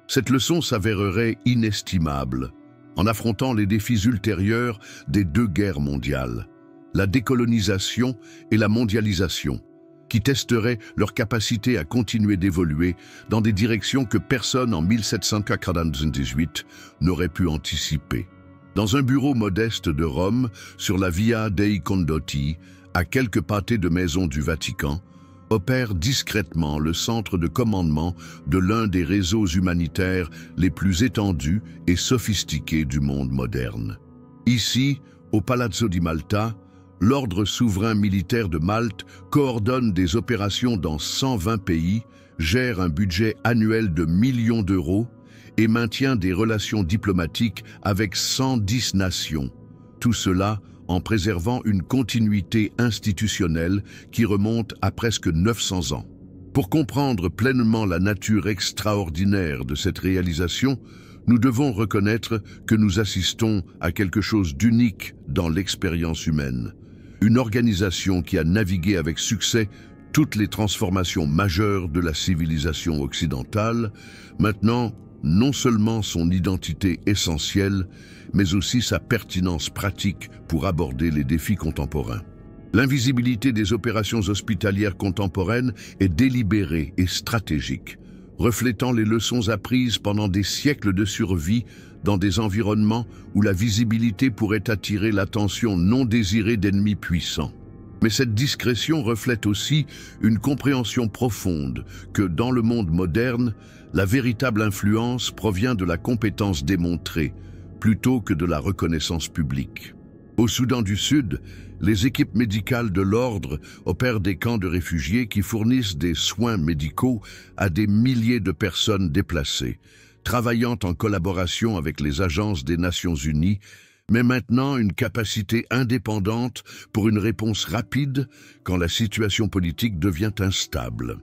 Cette leçon s'avérerait inestimable en affrontant les défis ultérieurs des deux guerres mondiales, la décolonisation et la mondialisation, qui testeraient leur capacité à continuer d'évoluer dans des directions que personne en 1798 n'aurait pu anticiper. Dans un bureau modeste de Rome, sur la Via dei Condotti, à quelques pâtés de maisons du Vatican, opère discrètement le centre de commandement de l'un des réseaux humanitaires les plus étendus et sophistiqués du monde moderne. Ici, au Palazzo di Malta, l'ordre souverain militaire de Malte coordonne des opérations dans 120 pays, gère un budget annuel de millions d'euros et maintient des relations diplomatiques avec 110 nations. Tout cela en préservant une continuité institutionnelle qui remonte à presque 900 ans. Pour comprendre pleinement la nature extraordinaire de cette réalisation, nous devons reconnaître que nous assistons à quelque chose d'unique dans l'expérience humaine. Une organisation qui a navigué avec succès toutes les transformations majeures de la civilisation occidentale, maintenant non seulement son identité essentielle, mais aussi sa pertinence pratique pour aborder les défis contemporains. L'invisibilité des opérations hospitalières contemporaines est délibérée et stratégique, reflétant les leçons apprises pendant des siècles de survie dans des environnements où la visibilité pourrait attirer l'attention non désirée d'ennemis puissants. Mais cette discrétion reflète aussi une compréhension profonde que, dans le monde moderne, la véritable influence provient de la compétence démontrée, plutôt que de la reconnaissance publique. Au Soudan du Sud, les équipes médicales de l'ordre opèrent des camps de réfugiés qui fournissent des soins médicaux à des milliers de personnes déplacées, travaillant en collaboration avec les agences des Nations Unies, mais maintenant une capacité indépendante pour une réponse rapide quand la situation politique devient instable.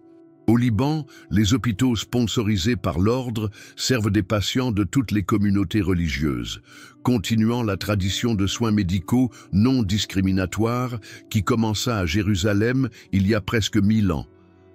Au Liban, les hôpitaux sponsorisés par l'ordre servent des patients de toutes les communautés religieuses, continuant la tradition de soins médicaux non discriminatoires qui commença à Jérusalem il y a presque 1000 ans.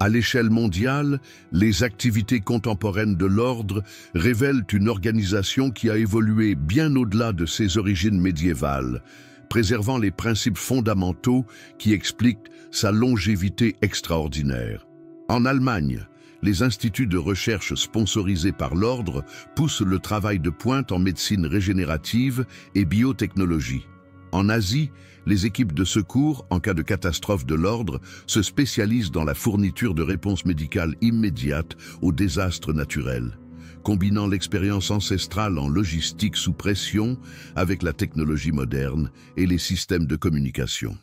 À l'échelle mondiale, les activités contemporaines de l'ordre révèlent une organisation qui a évolué bien au-delà de ses origines médiévales, préservant les principes fondamentaux qui expliquent sa longévité extraordinaire. En Allemagne, les instituts de recherche sponsorisés par l'ordre poussent le travail de pointe en médecine régénérative et biotechnologie. En Asie, les équipes de secours, en cas de catastrophe de l'ordre, se spécialisent dans la fourniture de réponses médicales immédiates aux désastres naturels, combinant l'expérience ancestrale en logistique sous pression avec la technologie moderne et les systèmes de communication.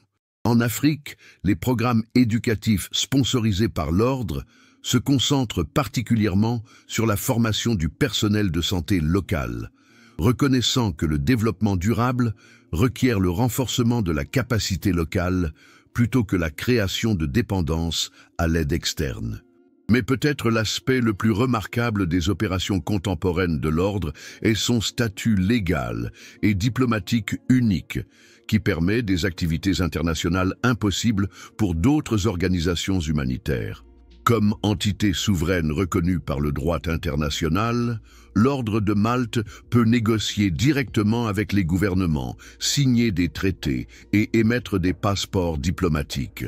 En Afrique, les programmes éducatifs sponsorisés par l'ordre se concentrent particulièrement sur la formation du personnel de santé local, reconnaissant que le développement durable requiert le renforcement de la capacité locale plutôt que la création de dépendance à l'aide externe. Mais peut-être l'aspect le plus remarquable des opérations contemporaines de l'ordre est son statut légal et diplomatique unique, qui permet des activités internationales impossibles pour d'autres organisations humanitaires. Comme entité souveraine reconnue par le droit international, l'Ordre de Malte peut négocier directement avec les gouvernements, signer des traités et émettre des passeports diplomatiques.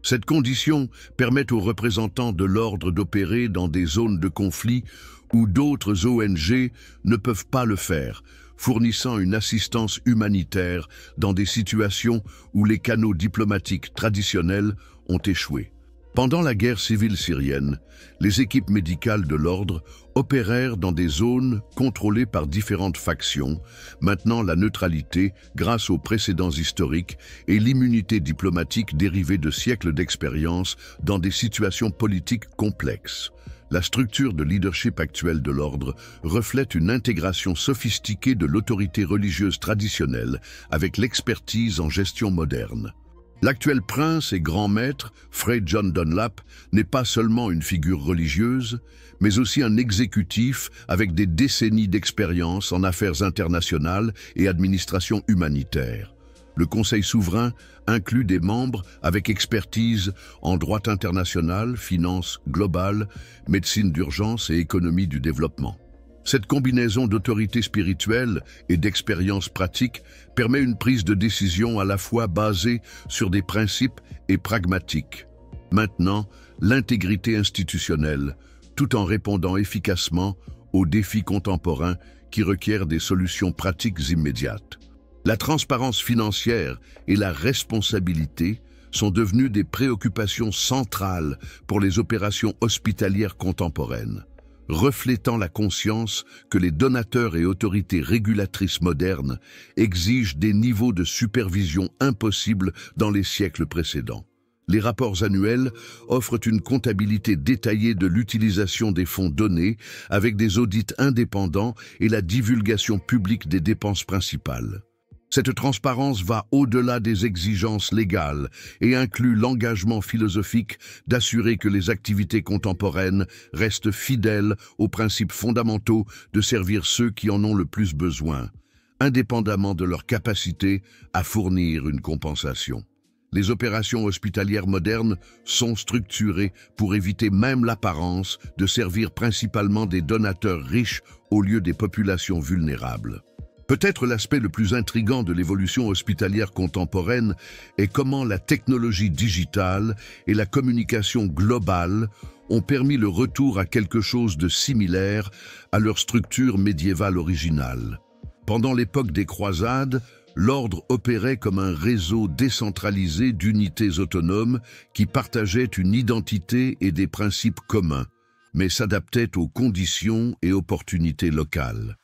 Cette condition permet aux représentants de l'ordre d'opérer dans des zones de conflit où d'autres ONG ne peuvent pas le faire, fournissant une assistance humanitaire dans des situations où les canaux diplomatiques traditionnels ont échoué. Pendant la guerre civile syrienne, les équipes médicales de l'ordre opérèrent dans des zones contrôlées par différentes factions, maintenant la neutralité grâce aux précédents historiques et l'immunité diplomatique dérivée de siècles d'expérience dans des situations politiques complexes. La structure de leadership actuelle de l'ordre reflète une intégration sophistiquée de l'autorité religieuse traditionnelle avec l'expertise en gestion moderne. L'actuel prince et grand maître, Fred John Dunlap, n'est pas seulement une figure religieuse, mais aussi un exécutif avec des décennies d'expérience en affaires internationales et administration humanitaire. Le Conseil souverain inclut des membres avec expertise en droit international, finance globale, médecine d'urgence et économie du développement. Cette combinaison d'autorité spirituelle et d'expérience pratique permet une prise de décision à la fois basée sur des principes et pragmatiques. Maintenant, l'intégrité institutionnelle, tout en répondant efficacement aux défis contemporains qui requièrent des solutions pratiques immédiates. La transparence financière et la responsabilité sont devenues des préoccupations centrales pour les opérations hospitalières contemporaines, reflétant la conscience que les donateurs et autorités régulatrices modernes exigent des niveaux de supervision impossibles dans les siècles précédents. Les rapports annuels offrent une comptabilité détaillée de l'utilisation des fonds donnés avec des audits indépendants et la divulgation publique des dépenses principales. Cette transparence va au-delà des exigences légales et inclut l'engagement philosophique d'assurer que les activités contemporaines restent fidèles aux principes fondamentaux de servir ceux qui en ont le plus besoin, indépendamment de leur capacité à fournir une compensation. Les opérations hospitalières modernes sont structurées pour éviter même l'apparence de servir principalement des donateurs riches au lieu des populations vulnérables. Peut-être l'aspect le plus intrigant de l'évolution hospitalière contemporaine est comment la technologie digitale et la communication globale ont permis le retour à quelque chose de similaire à leur structure médiévale originale. Pendant l'époque des croisades, l'ordre opérait comme un réseau décentralisé d'unités autonomes qui partageaient une identité et des principes communs, mais s'adaptaient aux conditions et opportunités locales.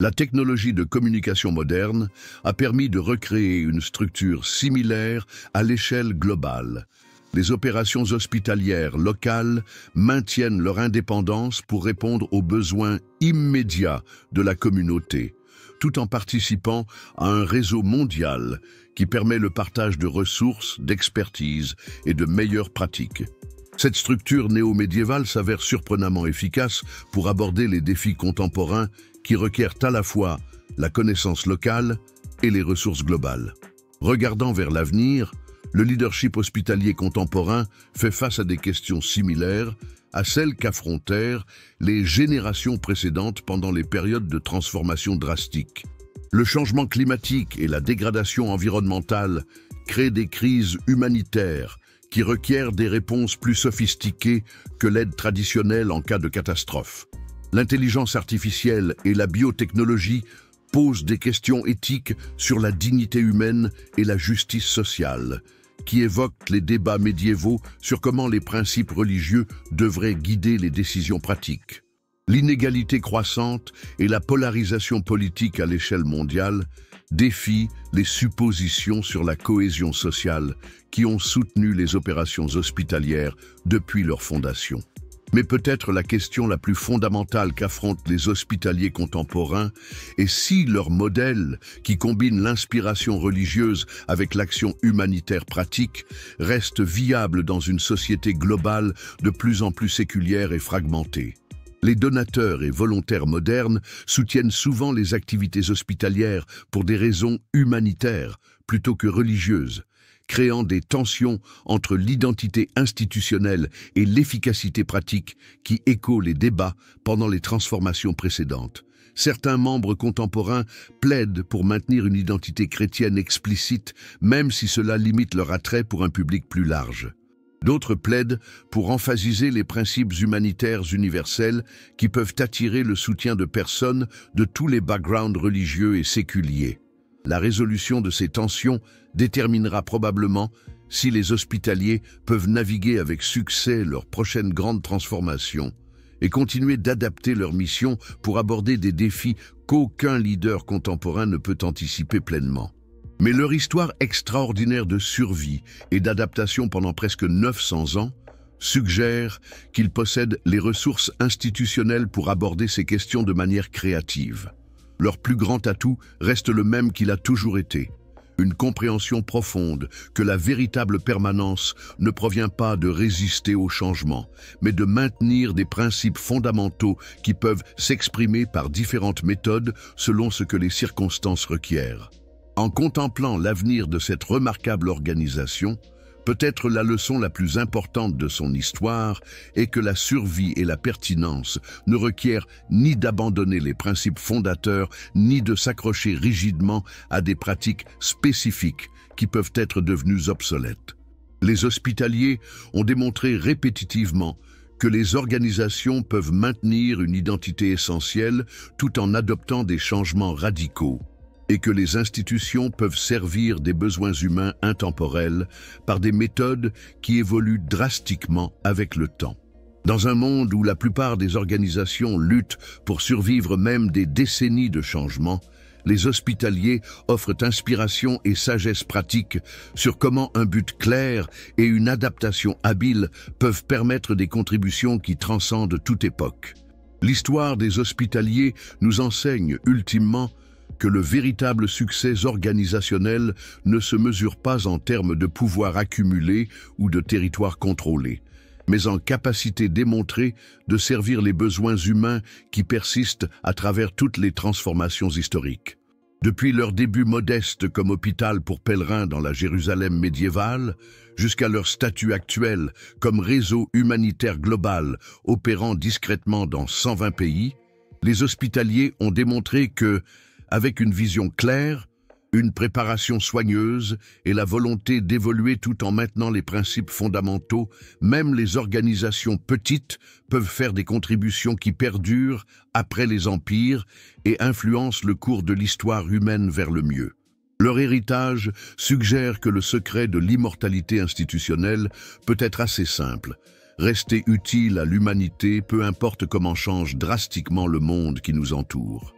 La technologie de communication moderne a permis de recréer une structure similaire à l'échelle globale. Les opérations hospitalières locales maintiennent leur indépendance pour répondre aux besoins immédiats de la communauté, tout en participant à un réseau mondial qui permet le partage de ressources, d'expertise et de meilleures pratiques. Cette structure néo-médiévale s'avère surprenamment efficace pour aborder les défis contemporains qui requièrent à la fois la connaissance locale et les ressources globales. Regardant vers l'avenir, le leadership hospitalier contemporain fait face à des questions similaires à celles qu'affrontèrent les générations précédentes pendant les périodes de transformation drastique. Le changement climatique et la dégradation environnementale créent des crises humanitaires qui requièrent des réponses plus sophistiquées que l'aide traditionnelle en cas de catastrophe. L'intelligence artificielle et la biotechnologie posent des questions éthiques sur la dignité humaine et la justice sociale, qui évoquent les débats médiévaux sur comment les principes religieux devraient guider les décisions pratiques. L'inégalité croissante et la polarisation politique à l'échelle mondiale défient les suppositions sur la cohésion sociale qui ont soutenu les opérations hospitalières depuis leur fondation. Mais peut-être la question la plus fondamentale qu'affrontent les hospitaliers contemporains est si leur modèle, qui combine l'inspiration religieuse avec l'action humanitaire pratique, reste viable dans une société globale de plus en plus séculière et fragmentée. Les donateurs et volontaires modernes soutiennent souvent les activités hospitalières pour des raisons humanitaires plutôt que religieuses, créant des tensions entre l'identité institutionnelle et l'efficacité pratique qui échoent les débats pendant les transformations précédentes. Certains membres contemporains plaident pour maintenir une identité chrétienne explicite, même si cela limite leur attrait pour un public plus large. D'autres plaident pour emphasiser les principes humanitaires universels qui peuvent attirer le soutien de personnes de tous les backgrounds religieux et séculiers. La résolution de ces tensions déterminera probablement si les hospitaliers peuvent naviguer avec succès leur prochaine grande transformation et continuer d'adapter leur mission pour aborder des défis qu'aucun leader contemporain ne peut anticiper pleinement. Mais leur histoire extraordinaire de survie et d'adaptation pendant presque 900 ans suggère qu'ils possèdent les ressources institutionnelles pour aborder ces questions de manière créative. Leur plus grand atout reste le même qu'il a toujours été, une compréhension profonde que la véritable permanence ne provient pas de résister au changement, mais de maintenir des principes fondamentaux qui peuvent s'exprimer par différentes méthodes selon ce que les circonstances requièrent. En contemplant l'avenir de cette remarquable organisation, peut-être la leçon la plus importante de son histoire est que la survie et la pertinence ne requièrent ni d'abandonner les principes fondateurs, ni de s'accrocher rigidement à des pratiques spécifiques qui peuvent être devenues obsolètes. Les hospitaliers ont démontré répétitivement que les organisations peuvent maintenir une identité essentielle tout en adoptant des changements radicaux, et que les institutions peuvent servir des besoins humains intemporels par des méthodes qui évoluent drastiquement avec le temps. Dans un monde où la plupart des organisations luttent pour survivre même des décennies de changements, les hospitaliers offrent inspiration et sagesse pratique sur comment un but clair et une adaptation habile peuvent permettre des contributions qui transcendent toute époque. L'histoire des hospitaliers nous enseigne ultimement que le véritable succès organisationnel ne se mesure pas en termes de pouvoir accumulé ou de territoire contrôlé, mais en capacité démontrée de servir les besoins humains qui persistent à travers toutes les transformations historiques. Depuis leur début modeste comme hôpital pour pèlerins dans la Jérusalem médiévale, jusqu'à leur statut actuel comme réseau humanitaire global opérant discrètement dans 120 pays, les hospitaliers ont démontré que, avec une vision claire, une préparation soigneuse et la volonté d'évoluer tout en maintenant les principes fondamentaux, même les organisations petites peuvent faire des contributions qui perdurent après les empires et influencent le cours de l'histoire humaine vers le mieux. Leur héritage suggère que le secret de l'immortalité institutionnelle peut être assez simple: rester utile à l'humanité, peu importe comment change drastiquement le monde qui nous entoure.